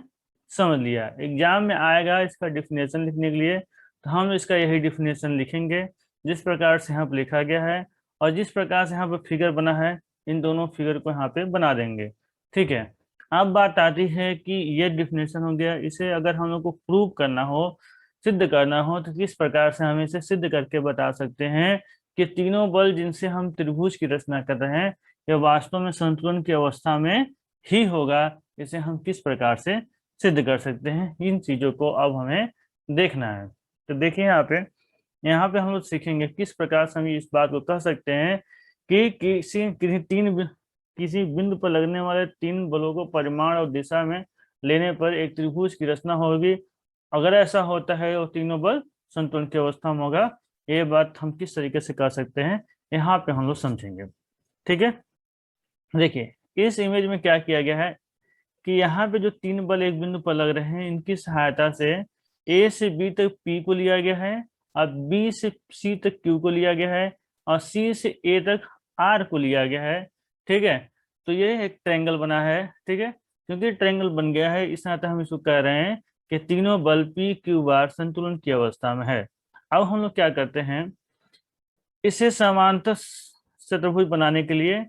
Speaker 1: समझ लिया। एग्जाम में आएगा इसका डिफिनेशन लिखने के लिए, तो हम इसका यही डिफिनेशन लिखेंगे जिस प्रकार से यहाँ पे लिखा गया है, और जिस प्रकार से यहाँ पे फिगर बना है, इन दोनों फिगर को यहाँ पे बना देंगे। ठीक है, अब बात आती है कि ये डिफिनेशन हो गया, इसे अगर हम लोग को प्रूव करना हो, सिद्ध करना हो, तो किस प्रकार से हम इसे सिद्ध करके बता सकते हैं कि तीनों बल जिनसे हम त्रिभुज की रचना कर रहे हैं यह वास्तव में संतुलन की अवस्था में ही होगा। इसे हम किस प्रकार से सिद्ध कर सकते हैं, इन चीजों को अब हमें देखना है। तो देखिए यहाँ पे हम लोग सीखेंगे किस प्रकार से हम इस बात को कह सकते हैं कि किसी बिंदु पर लगने वाले तीन बलों को परिमाण और दिशा में लेने पर एक त्रिभुज की रचना होगी। अगर ऐसा होता है और तीनों बल संतुलन की अवस्था में होगा, ये बात हम किस तरीके से कर सकते हैं, यहाँ पे हम लोग समझेंगे। ठीक है, देखिए इस इमेज में क्या किया गया है कि यहाँ पे जो तीन बल एक बिंदु पर लग रहे हैं, इनकी सहायता से ए से बी तक पी को लिया गया है, और बी से सी तक क्यू को लिया गया है, और सी से ए तक आर को लिया गया है। ठीक है, तो ये एक ट्रायंगल बना है। ठीक है, क्योंकि ट्रायंगल बन गया है, इस नाते हम इसको कह रहे हैं कि तीनों बल पी क्यू बार संतुलन की अवस्था में है। अब हम लोग क्या करते हैं, इसे समांतर चतुर्भुज बनाने के लिए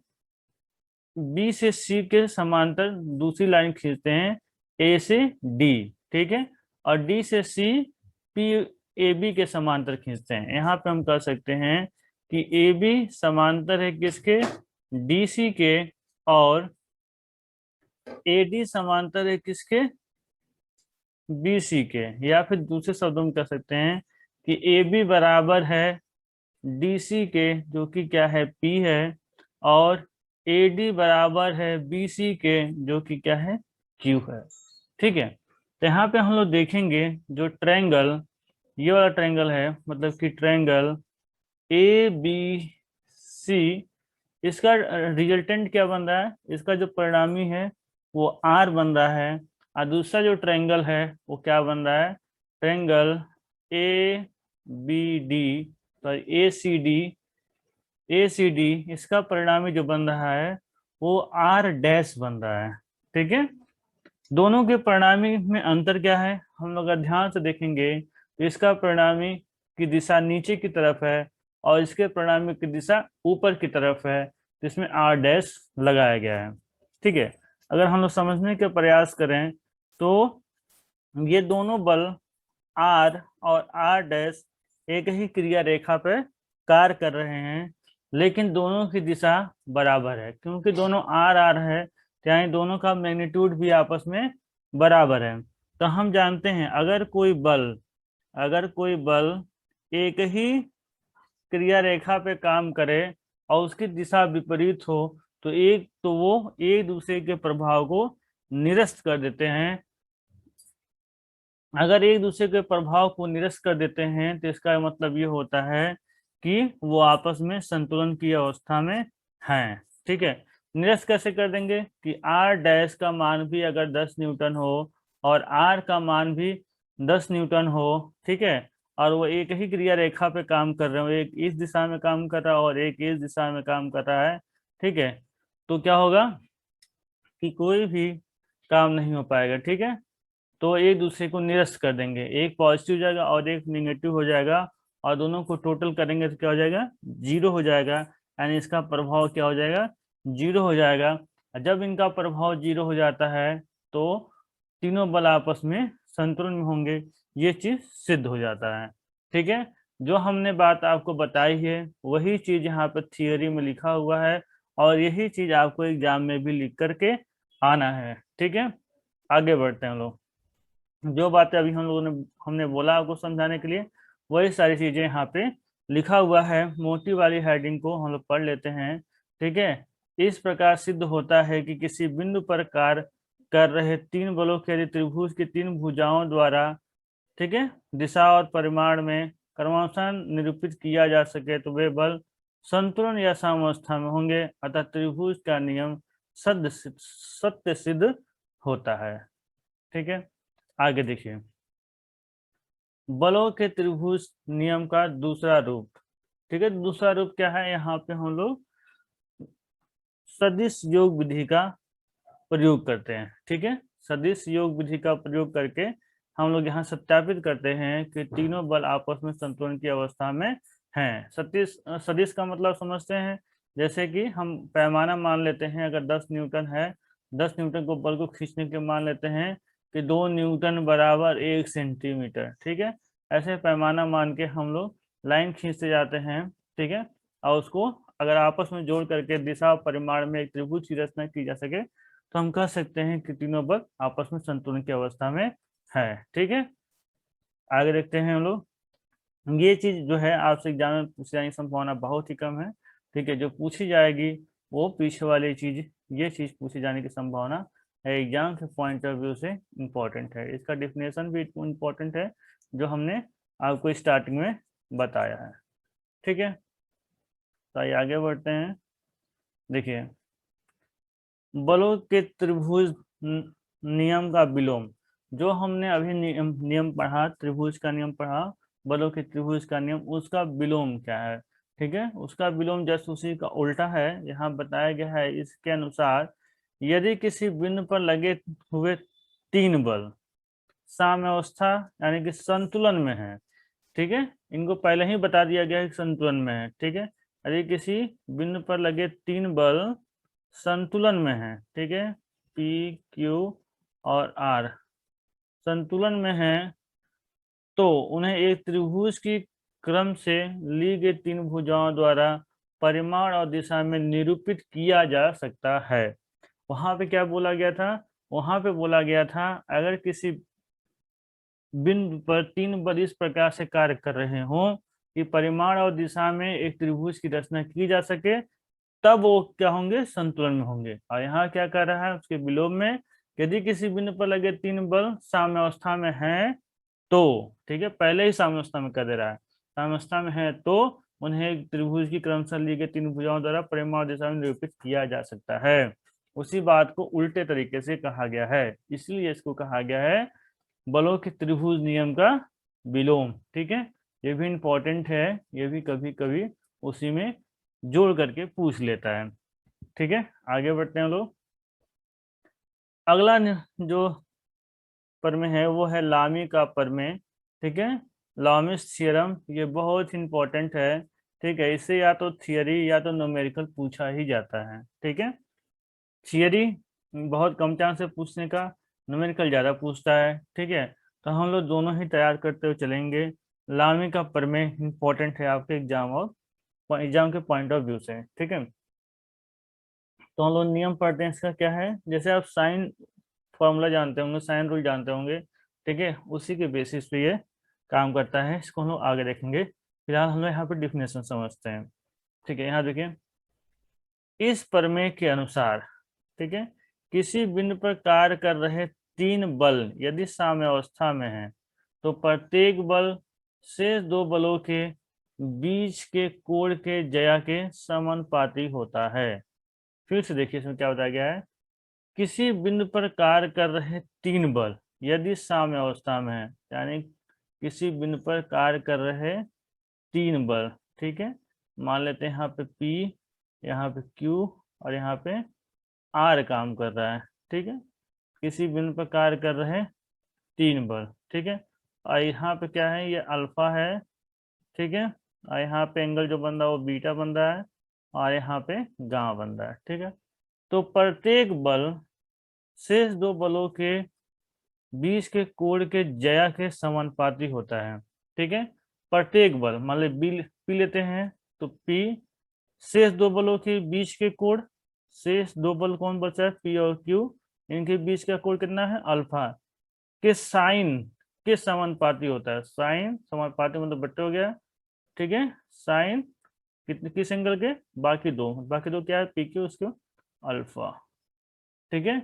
Speaker 1: बी से सी के समांतर दूसरी लाइन खींचते हैं, ए से डी। ठीक है, और डी से सी पी ए बी के समांतर खींचते हैं। यहाँ पे हम कह सकते हैं कि ए बी समांतर है किसके, डी सी के, और ए डी समांतर है किसके, बी सी के। या फिर दूसरे शब्दों में कह सकते हैं कि ए बी बराबर है डी सी के, जो कि क्या है पी है, और ए डी बराबर है बी सी के, जो कि क्या है क्यू है। ठीक है, तो यहाँ पे हम लोग देखेंगे जो ट्रायंगल, ये वाला ट्रायंगल है, मतलब कि ट्रायंगल ए बी सी, इसका रिजल्टेंट क्या बन रहा है, इसका जो परिणामी है वो आर बन रहा है। और दूसरा जो ट्रायंगल है वो क्या बन रहा है, ट्रायंगल ए बी डी, तो ए सी डी, इसका परिणामी जो बन रहा है वो आर डैश बन रहा है। ठीक है, दोनों के परिणामी में अंतर क्या है, हम लोग अगर ध्यान से देखेंगे तो इसका परिणामी की दिशा नीचे की तरफ है और इसके परिणामी की दिशा ऊपर की तरफ है, तो इसमें आर डैश लगाया गया है। ठीक है, अगर हम लोग समझने का प्रयास करें तो ये दोनों बल आर और आर डैश एक ही क्रिया रेखा पर कार्य कर रहे हैं, लेकिन दोनों की दिशा बराबर है, क्योंकि दोनों आर आर है, यानी दोनों का मैग्नीट्यूड भी आपस में बराबर है। तो हम जानते हैं अगर कोई बल एक ही क्रिया रेखा पे काम करे और उसकी दिशा विपरीत हो, तो वो एक दूसरे के प्रभाव को निरस्त कर देते हैं। अगर एक दूसरे के प्रभाव को निरस्त कर देते हैं तो इसका मतलब ये होता है कि वो आपस में संतुलन की अवस्था में हैं। ठीक है, निरस्त कैसे कर देंगे कि आर डैश का मान भी अगर 10 न्यूटन हो और आर का मान भी 10 न्यूटन हो, ठीक है, और वो एक ही क्रिया रेखा पे काम कर रहे हो, एक इस दिशा में काम कर रहा है और एक इस दिशा में काम कर रहा है, ठीक है, तो क्या होगा कि कोई भी काम नहीं हो पाएगा। ठीक है, तो एक दूसरे को निरस्त कर देंगे, एक पॉजिटिव हो जाएगा और एक निगेटिव हो जाएगा, और दोनों को टोटल करेंगे तो क्या हो जाएगा, जीरो हो जाएगा, यानी इसका प्रभाव क्या हो जाएगा, जीरो हो जाएगा। जब इनका प्रभाव जीरो हो जाता है तो तीनों बल आपस में संतुलन में होंगे, ये चीज सिद्ध हो जाता है। ठीक है, जो हमने बात आपको बताई है वही चीज यहाँ पर थियोरी में लिखा हुआ है, और यही चीज आपको एग्जाम में भी लिख करके आना है। ठीक है, आगे बढ़ते हैं हम लोग। जो बातें अभी हम लोगों ने हमने बोला आपको समझाने के लिए, वही सारी चीजें यहाँ पे लिखा हुआ है। मोटी वाली हेडिंग को हम लोग पढ़ लेते हैं। ठीक है, इस प्रकार सिद्ध होता है कि किसी बिंदु पर कार्य कर रहे तीन बलों के यदि त्रिभुज की तीन भुजाओं द्वारा, ठीक है, दिशा और परिमाण में क्रमानुसार निरूपित किया जा सके तो वे बल संतुलन या साम्यावस्था में होंगे, अतः त्रिभुज का नियम सत्य सिद्ध होता है। ठीक है, आगे देखिए, बलों के त्रिभुज नियम का दूसरा रूप। ठीक है, दूसरा रूप क्या है, यहाँ पे हम लोग सदिश योग विधि का प्रयोग करते हैं। ठीक है, सदिश योग विधि का प्रयोग करके हम लोग यहाँ सत्यापित करते हैं कि तीनों बल आपस में संतुलन की अवस्था में हैं। सदिश सदिश का मतलब समझते हैं, जैसे कि हम पैमाना मान लेते हैं, अगर 10 न्यूटन है, 10 न्यूटन को बल को खींचने के मान लेते हैं कि 2 न्यूटन बराबर 1 सेंटीमीटर। ठीक है, ऐसे पैमाना मान के हम लोग लाइन खींचते जाते हैं। ठीक है, और उसको अगर आपस में जोड़ करके दिशा और परिमाण में एक त्रिभुज की रचना की जा सके तो हम कह सकते हैं कि तीनों बल आपस में संतुलन की अवस्था में है। ठीक है, आगे देखते हैं हम लोग। ये चीज जो है आपसे एग्जाम में पूछी जाने की संभावना बहुत ही कम है। ठीक है, जो पूछी जाएगी वो पीछे वाली चीज, ये चीज पूछी जाने की संभावना है, एग्जाम के पॉइंट ऑफ व्यू से इम्पोर्टेंट है। इसका डिफिनेशन भी इम्पोर्टेंट है जो हमने आपको स्टार्टिंग में बताया है। ठीक है, तो आइए आगे बढ़ते हैं। देखिए, बलों के त्रिभुज नियम का विलोम, जो हमने अभी नियम पढ़ा, त्रिभुज का नियम पढ़ा, बलों के त्रिभुज का नियम, उसका विलोम क्या है। ठीक है, उसका विलोम जस्ट उसी का उल्टा है, यहाँ बताया गया है। इसके अनुसार यदि किसी बिंदु पर लगे हुए तीन बल साम्यावस्था यानी कि संतुलन में है, ठीक है, इनको पहले ही बता दिया गया है कि संतुलन में है। ठीक है, यदि किसी बिंदु पर लगे तीन बल संतुलन में है, ठीक है, पी क्यू और आर संतुलन में है, तो उन्हें एक त्रिभुज की क्रम से ली गई तीन भुजाओं द्वारा परिमाण और दिशा में निरूपित किया जा सकता है। वहां पे क्या बोला गया था, वहां पे बोला गया था अगर किसी बिंदु पर तीन बल इस प्रकार से कार्य कर रहे हों कि परिमाण और दिशा में एक त्रिभुज की रचना की जा सके, तब वो क्या होंगे, संतुलन में होंगे। और यहाँ क्या कर रहा है उसके विलोम में, यदि किसी बिंदु पर लगे तीन बल साम्यावस्था में हैं तो, ठीक है, पहले ही साम्यावस्था में कर दे रहा है, साम्यावस्था में है तो उन्हें एक त्रिभुज की क्रमशः ली गई तीन भुजाओं द्वारा परिमाण और दिशा में निरूपित किया जा सकता है। उसी बात को उल्टे तरीके से कहा गया है, इसलिए इसको कहा गया है बलों के त्रिभुज नियम का विलोम। ठीक है, ये भी इंपॉर्टेंट है, ये भी कभी कभी उसी में जोड़ करके पूछ लेता है। ठीक है, आगे बढ़ते हैं लोग। अगला जो प्रमेय है वो है लामी का प्रमेय। ठीक है, लामिस थ्योरम, ये बहुत इंपॉर्टेंट है। ठीक है, इससे या तो थियरी या तो न्यूमेरिकल पूछा ही जाता है। ठीक है, थियरी बहुत कम चांस है पूछने का, न्यूमेरिकल ज्यादा पूछता है। ठीक है, तो हम लोग दोनों ही तैयार करते हुए चलेंगे। लामी का प्रमेय इंपॉर्टेंट है आपके एग्जाम और एग्जाम के पॉइंट ऑफ व्यू से। ठीक है, तो हम लोग नियम पढ़ते हैं इसका क्या है। जैसे आप साइन फॉर्मूला जानते होंगे, साइन रूल जानते होंगे, ठीक है, उसी के बेसिस पे ये काम करता है। इसको हम लोग आगे देखेंगे, फिलहाल हम लोग यहाँ पे डिफिनेशन समझते हैं। ठीक है, यहाँ देखिए, इस प्रमेय के अनुसार, ठीक है, किसी बिंदु पर कार्य कर रहे तीन बल यदि साम्यावस्था में है तो प्रत्येक बल शेष दो बलों के बीच के कोण के ज्या के समानुपाती होता है। फिर से देखिए इसमें क्या बताया गया है, किसी बिंदु पर कार्य कर रहे तीन बल यदि साम्यावस्था में है, यानी किसी बिंदु पर कार्य कर रहे तीन बल, ठीक है, मान लेते हैं यहाँ पे P, यहाँ पे Q और यहाँ पे R काम कर रहा है। ठीक है, किसी बिंदु पर कार्य कर रहे तीन बल, ठीक है, और यहाँ पे क्या है, ये अल्फा है। ठीक है, और यहाँ पे एंगल जो बन रहा है वो बीटा बन रहा है, और यहाँ पे गामा बन रहा है। ठीक है, तो प्रत्येक बल शेष दो बलों के बीच के कोण के ज्या के समानुपाती होता है। ठीक है, प्रत्येक बल, मान ली पी लेते हैं तो पी शेष दो बलों के बीच के कोण, शेष दो बल कौन बचा है, पी और क्यू, इनके बीच का कोण कितना है, अल्फा, के साइन के समानुपाती होता है। साइन समानुपाती मतलब बट्टे हो गया। ठीक है, साइन कितने किस एंगल के, बाकी दो क्या है, पी क्यू उसको अल्फा। ठीक है,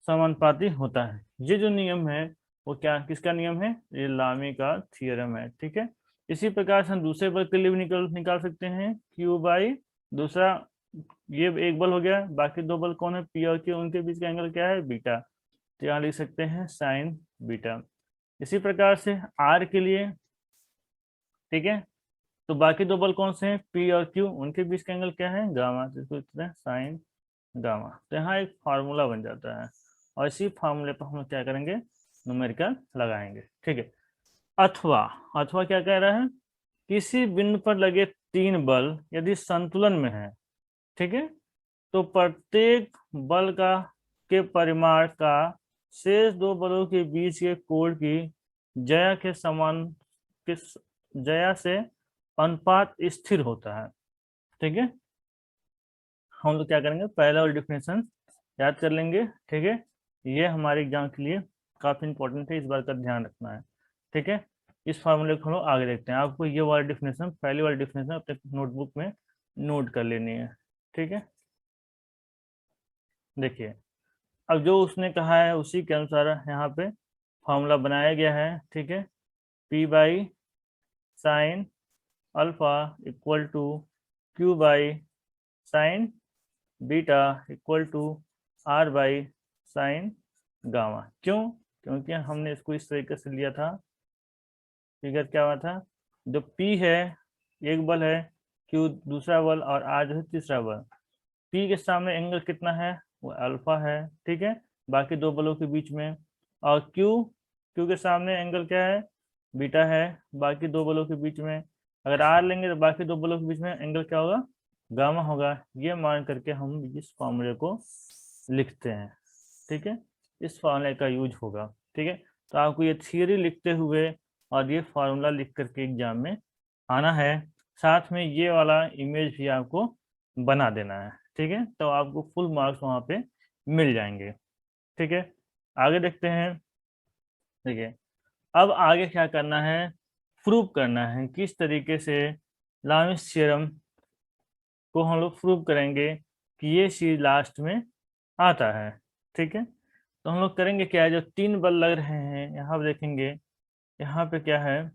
Speaker 1: समानुपाती होता है। ये जो नियम है वो क्या, किसका नियम है, ये लामी का थ्योरम है। ठीक है, इसी प्रकार से हम दूसरे बल के लिए भी निकाल सकते हैं, क्यू बाई दूसरा, ये एक बल हो गया, बाकी दो बल कौन है, पी और क्यू, उनके बीच का एंगल क्या है, बीटा, तो यहाँ लिख सकते हैं साइन बीटा। इसी प्रकार से आर के लिए, ठीक है, तो बाकी दो बल कौन से हैं, पी और क्यू, उनके बीच का एंगल क्या है, गामा, जिसको लिखते हैं साइन गामा। तो यहाँ एक फार्मूला बन जाता है, और इसी फार्मूले पर हम क्या करेंगे, न्यूमेरिकल लगाएंगे। ठीक है, अथवा, अथवा क्या कह रहा है, किसी बिंदु पर लगे तीन बल यदि संतुलन में है, ठीक है, तो प्रत्येक बल का के परिमाण का शेष दो बलों के बीच के कोण की ज्या के समान के ज्या से अनुपात स्थिर होता है। ठीक है, हम लोग क्या करेंगे, पहला और डिफिनेशन याद कर लेंगे। ठीक है, ये हमारे एग्जाम के लिए काफी इंपॉर्टेंट है, इस बात का ध्यान रखना है। ठीक है, इस फार्मूले को हम लोग आगे देखते हैं। आपको ये वाला डिफिनेशन, पहली वाली डिफिनेशन अपने नोटबुक में नोट कर लेनी है। ठीक है, देखिए, अब जो उसने कहा है उसी के अनुसार यहाँ पे फॉर्मूला बनाया गया है। ठीक है, P by sine alpha equal to Q by sine beta equal to R by sine gamma. क्यों, क्योंकि हमने इसको इस तरीके से लिया था, फिगर क्या हुआ था, जो P है एक बल है, Q दूसरा बल, और R जो है तीसरा बल। P के सामने एंगल कितना है, वो अल्फा है। ठीक है, बाकी दो बलों के बीच में, और Q के सामने एंगल क्या है, बीटा है, बाकी दो बलों के बीच में। अगर R लेंगे तो बाकी दो बलों के बीच में एंगल क्या होगा, गामा होगा। ये मान करके हम इस फॉर्मूले को लिखते हैं। ठीक है, इस फॉर्मूले का यूज होगा। ठीक है, तो आपको ये थियरी लिखते हुए और ये फॉर्मूला लिख करके एग्जाम में आना है। साथ में ये वाला इमेज भी आपको बना देना है। ठीक है, तो आपको फुल मार्क्स वहाँ पे मिल जाएंगे। ठीक है, आगे देखते हैं। ठीक है, अब आगे क्या करना है, प्रूव करना है। किस तरीके से लामिस थ्योरम को हम लोग प्रूव करेंगे कि ये चीज लास्ट में आता है। ठीक है, तो हम लोग करेंगे क्या है, जो 3 बल लग रहे हैं यहाँ पे देखेंगे, यहाँ पे क्या है,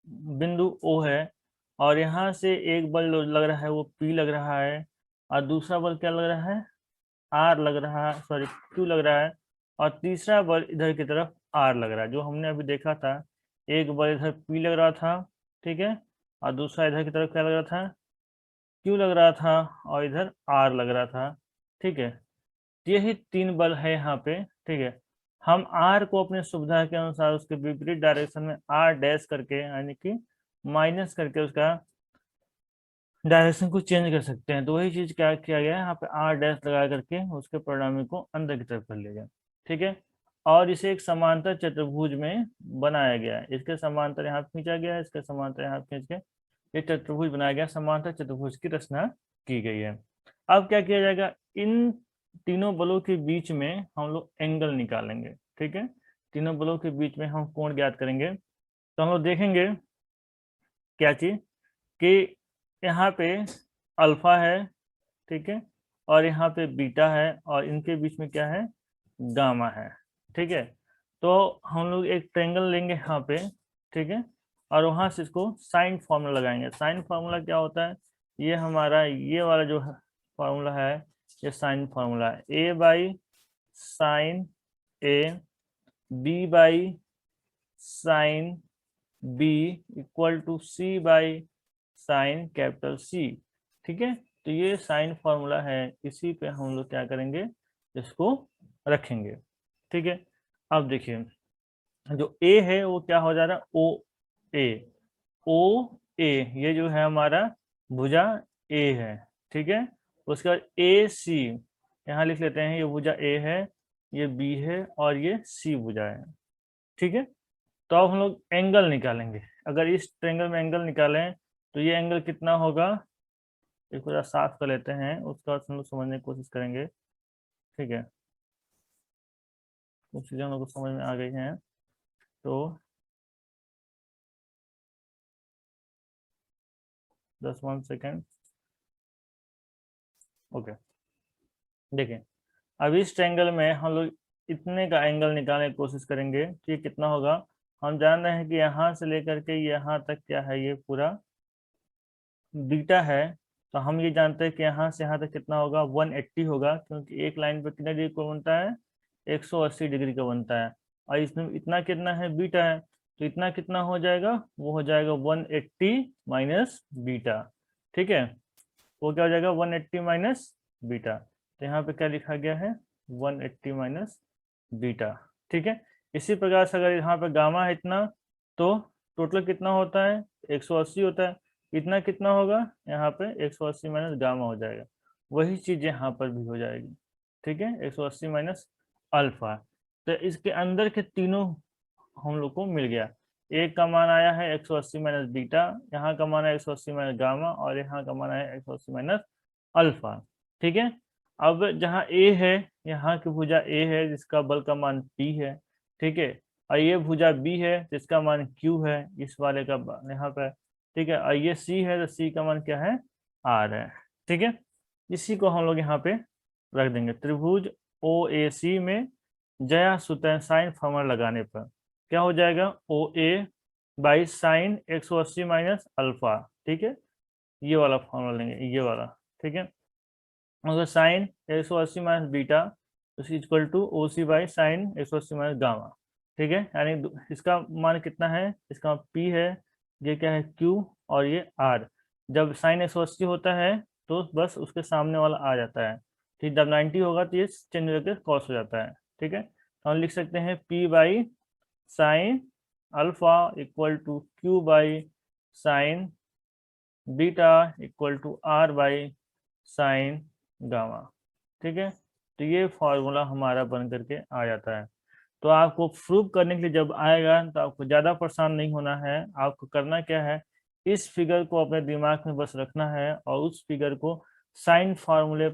Speaker 1: बिंदु O है, और यहाँ से एक बल लग रहा है वो P लग रहा है, और दूसरा बल क्या लग रहा है, R लग रहा है, सॉरी Q लग रहा है, और तीसरा बल इधर की तरफ R लग रहा है। जो हमने अभी देखा था, एक बल इधर P लग रहा था, ठीक है, और दूसरा इधर की तरफ क्या लग रहा था, Q लग रहा था, और इधर R लग रहा था। ठीक है, यही 3 बल है यहाँ पे। ठीक है, हम R को अपने सुविधा के अनुसार उसके विपरीत डायरेक्शन में R डैश करके, यानी कि माइनस करके उसका डायरेक्शन को चेंज कर सकते हैं। तो वही चीज क्या किया गया है, यहाँ पे R डैश लगा करके उसके परिणामी को अंदर की तरफ कर लिया गया। ठीक है, और इसे एक समांतर चतुर्भुज में बनाया गया है। इसके समांतर यहाँ खींचा गया है, इसके समांतर यहाँ खींच के ये चतुर्भुज बनाया गया, समांतर चतुर्भुज की रचना की गई है। अब क्या किया जाएगा, इन तीनों बलों के बीच में हम लोग एंगल निकालेंगे। ठीक है, तीनों बलों के बीच में हम कोण ज्ञात करेंगे। तो हम लोग देखेंगे क्या चीज, कि यहाँ पे अल्फा है, ठीक है, और यहाँ पे बीटा है, और इनके बीच में क्या है, गामा है। ठीक है, तो हम लोग एक ट्रेंगल लेंगे यहाँ पे, ठीक है, और वहां से इसको साइन फार्मूला लगाएंगे। साइन फार्मूला क्या होता है, ये हमारा ये वाला जो फार्मूला है, ये साइन फार्मूला है, a by sine a, b by sine b, equal to c by sine capital c. ठीक है, तो ये साइन फार्मूला है, इसी पे हम लोग क्या करेंगे, इसको रखेंगे। ठीक है, अब देखिए, जो ए है वो क्या हो जा रहा है, ओ ए, ओ ए, ये जो है हमारा भुजा ए है। ठीक है, उसके बाद ए सी, यहाँ लिख लेते हैं, ये भुजा ए है, ये बी है, और ये सी भुजा है। ठीक है, तो अब हम लोग एंगल निकालेंगे। अगर इस ट्रेंगल में एंगल निकालें तो ये एंगल कितना होगा, इसको जरा साफ कर लेते हैं, उसके बाद हम लोग समझने की कोशिश करेंगे। ठीक है, कुछ चीजें हम लोग को समझ में आ गई हैं। तो 1 सेकेंड, ओके, देखिए, अब इस ट्रायंगल में हम लोग इतने का एंगल निकालने की कोशिश करेंगे, तो ये कितना होगा, हम जान रहे हैं कि यहाँ से लेकर के यहाँ तक क्या है, ये पूरा बीटा है। तो हम ये जानते हैं कि यहाँ से यहाँ तक कितना होगा, 180 होगा, क्योंकि एक लाइन पे कितना डिग्री को बनता है, 180 डिग्री का बनता है, और इसमें इतना कितना है, बीटा है, तो इतना कितना हो जाएगा, वो हो जाएगा 180 माइनस बीटा। ठीक है, वो क्या हो जाएगा, 180 माइनस बीटा। तो यहाँ पे क्या लिखा गया है, 180 माइनस बीटा। ठीक है, इसी प्रकार से अगर यहाँ पे गामा है इतना, तो टोटल कितना होता है, 180 होता है, इतना कितना होगा, यहाँ पे 180 माइनस गामा हो जाएगा। वही चीज यहाँ पर भी हो जाएगी। ठीक है, 180 माइनस अल्फा। तो इसके अंदर के तीनों हम लोग को मिल गया। एक का मान आया है 180 माइनस बीटा, यहाँ का मान है 180 माइनस गामा, और यहाँ का मान है 180 माइनस अल्फा। ठीक है, अब जहाँ ए है, यहाँ की भुजा ए है जिसका बल का मान पी है। ठीक है, और ये भुजा बी है जिसका मान क्यू है, इस वाले का यहाँ पे। ठीक है, और ये सी है, तो सी का मान क्या है, आर है। ठीक है, इसी को हम लोग यहाँ पे रख देंगे। त्रिभुज ओ ए सी में जया सुतन साइन फॉर्मूला लगाने पर क्या हो जाएगा, ओ ए बाई साइन 180 माइनस अल्फा। ठीक है, ये वाला फॉर्मूला लेंगे, ये वाला। ठीक है, अगर sine 180 minus beta equal to O C by sine 180 minus gamma. ठीक है, यानी इसका मान कितना है, इसका पी है, ये क्या है, क्यू, और ये आर। जब साइन 180 होता है तो बस उसके सामने वाला आ जाता है। ठीक, जब 90 होगा तो ये चेंज होकर कॉस हो जाता है। ठीक है, तो हम लिख सकते हैं P by sine alpha equal to Q by sine beta equal to R by sine gamma. ठीक है, तो ये फॉर्मूला हमारा बन करके आ जाता है। तो आपको प्रूव करने के लिए जब आएगा तो आपको ज़्यादा परेशान नहीं होना है। आपको करना क्या है, इस फिगर को अपने दिमाग में बस रखना है, और उस फिगर को साइन फार्मूले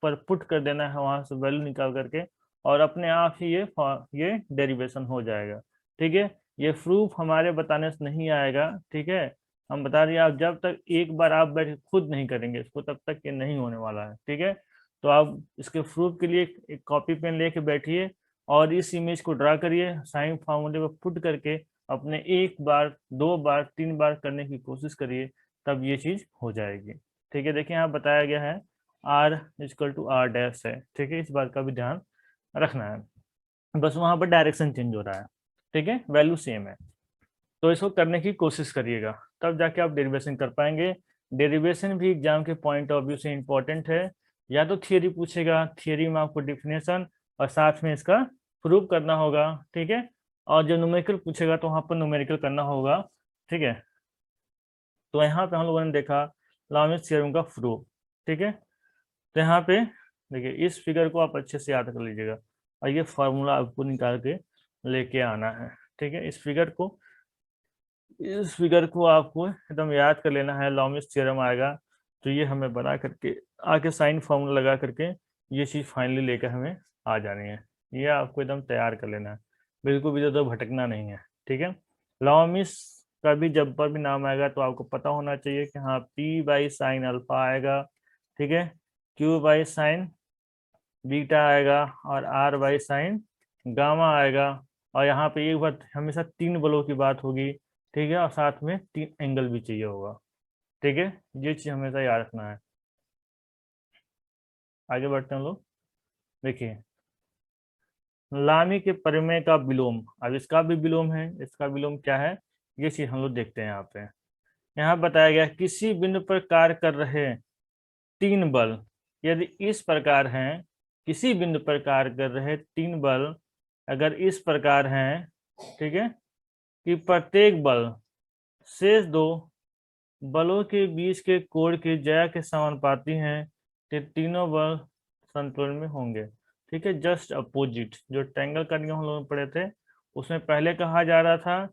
Speaker 1: पर पुट कर देना है, वहां से वैल्यू निकाल करके, और अपने आप ही ये डेरिवेशन हो जाएगा। ठीक है, ये प्रूफ हमारे बताने से नहीं आएगा। ठीक है, हम बता रहे हैं, आप जब तक एक बार आप बैठ के खुद नहीं करेंगे इसको तब तक ये नहीं होने वाला है। ठीक है, तो आप इसके प्रूफ के लिए एक कॉपी पेन लेके बैठिए और इस इमेज को ड्रा करिए, साइन फार्मूले पर पुट करके अपने एक बार, दो बार, तीन बार करने की कोशिश करिए, तब ये चीज हो जाएगी। ठीक है, देखिए यहाँ बताया गया है r equal to r dash है। ठीक है, इस बात का भी ध्यान रखना है, बस वहां पर डायरेक्शन चेंज हो रहा है। ठीक है, वैल्यू सेम है, तो इसको करने की कोशिश करिएगा, तब जाके आप डेरिवेशन कर पाएंगे। डेरिवेशन भी एग्जाम के पॉइंट ऑफ व्यू से इंपॉर्टेंट है। या तो थियरी पूछेगा, थियरी में आपको डिफिनेशन और साथ में इसका प्रूव करना होगा। ठीक है, और जो न्यूमेरिकल पूछेगा तो वहां पर न्यूमेरिकल करना होगा। ठीक है, तो यहाँ पे हम लोगों ने देखा लामिस थ्योरम का प्रूफ। ठीक है, तो यहाँ पे देखिए इस फिगर को आप अच्छे से याद कर लीजिएगा और ये फार्मूला आपको निकाल के लेके आना है। ठीक है, इस फिगर को आपको एकदम याद कर लेना है। लॉमिस थ्योरम आएगा तो ये हमें बना करके आके साइन फार्मूला लगा करके ये चीज़ फाइनली लेकर हमें आ जानी है। ये आपको एकदम तैयार कर लेना है, बिल्कुल भी तो भटकना नहीं है। ठीक है, लॉमिस का भी जब पर भी नाम आएगा तो आपको पता होना चाहिए कि हाँ P बाई साइन अल्फा आएगा। ठीक है, Q बाई साइन बीटा आएगा और R बाई साइन गामा आएगा। और यहाँ पे एक बार हमेशा तीन बलों की बात होगी। ठीक है, और साथ में तीन एंगल भी चाहिए होगा। ठीक है, ये चीज हमेशा याद रखना है। आगे बढ़ते हैं हम लोग। देखिए लामी के परिमेय का विलोम, अब इसका भी विलोम है, इसका विलोम क्या है ये चीज हम लोग देखते हैं। यहाँ पे यहाँ बताया गया किसी बिंदु पर कार्य कर रहे तीन बल यदि इस प्रकार हैं, किसी बिंदु पर कार्य कर रहे तीन बल अगर इस प्रकार हैं, ठीक है, कि प्रत्येक बल शेष दो बलों के बीच के कोण की ज्या के समानुपाती हैं, तो तीनों बल संतुलन में होंगे। ठीक है, जस्ट अपोजिट जो ट्रायंगल का नियम हम लोग पढ़े थे उसमें पहले कहा जा रहा था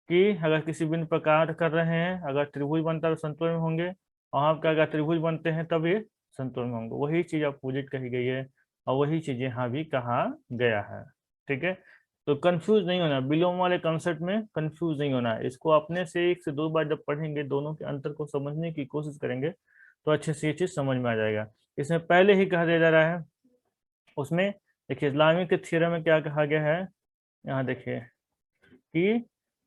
Speaker 1: कि अगर किसी बिंदु पर कार्य कर रहे हैं, अगर त्रिभुज बनता है तो संतुलन में होंगे, और यहाँ पे अगर त्रिभुज बनते हैं तब ये संतुलन में होंगे। वही चीज अपोजिट कही गई है और वही चीज यहाँ भी कहा गया है। ठीक है, तो कंफ्यूज नहीं होना, विलोम वाले कंसेप्ट में कंफ्यूज नहीं होना है। इसको अपने से एक से दो बार जब पढ़ेंगे, दोनों के अंतर को समझने की कोशिश करेंगे तो अच्छे से ये चीज समझ में आ जाएगा। इसमें पहले ही कहा दिया जा रहा है, उसमें देखिए इस्लामिक के थ्योरम में क्या कहा गया है, यहाँ देखिए कि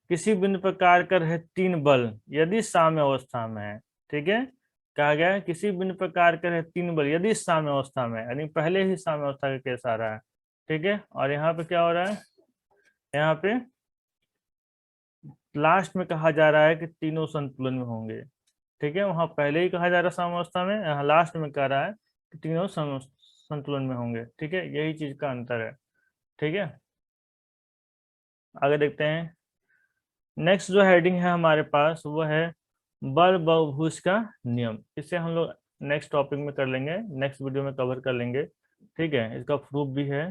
Speaker 1: किसी बिंदु पर कार्य कर रहे तीन बल यदि साम्य अवस्था में है। ठीक है, कहा गया है किसी बिंदु पर कार्य कर रहे तीन बल यदि साम्य अवस्था में, यानी पहले ही साम्य अवस्था का केस आ रहा है। ठीक है, और यहाँ पे क्या हो रहा है, यहाँ पे लास्ट में कहा जा रहा है कि तीनों संतुलन में होंगे। ठीक है, वहां पहले ही कहा जा रहा है साम्यावस्था में, यहाँ लास्ट में कह रहा है कि तीनों संतुलन में होंगे। ठीक है, यही चीज का अंतर है। ठीक है, आगे देखते हैं। नेक्स्ट जो हेडिंग है हमारे पास वो है बल बहुभुज का नियम। इसे हम लोग नेक्स्ट टॉपिक में कर लेंगे, नेक्स्ट वीडियो में कवर कर लेंगे। ठीक है, इसका प्रूफ भी है।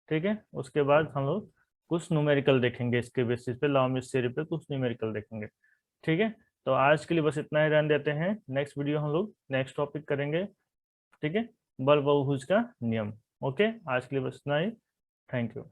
Speaker 1: ठीक है, उसके बाद हम लोग कुछ न्यूमेरिकल देखेंगे, इसके बेसिस पे लॉमिस थ्योरी पे कुछ न्यूमेरिकल देखेंगे। ठीक है, तो आज के लिए बस इतना ही रहने देते हैं, नेक्स्ट वीडियो हम लोग नेक्स्ट टॉपिक करेंगे। ठीक है, बल बहुभुज का नियम। ओके, आज के लिए बस इतना ही। Thank you.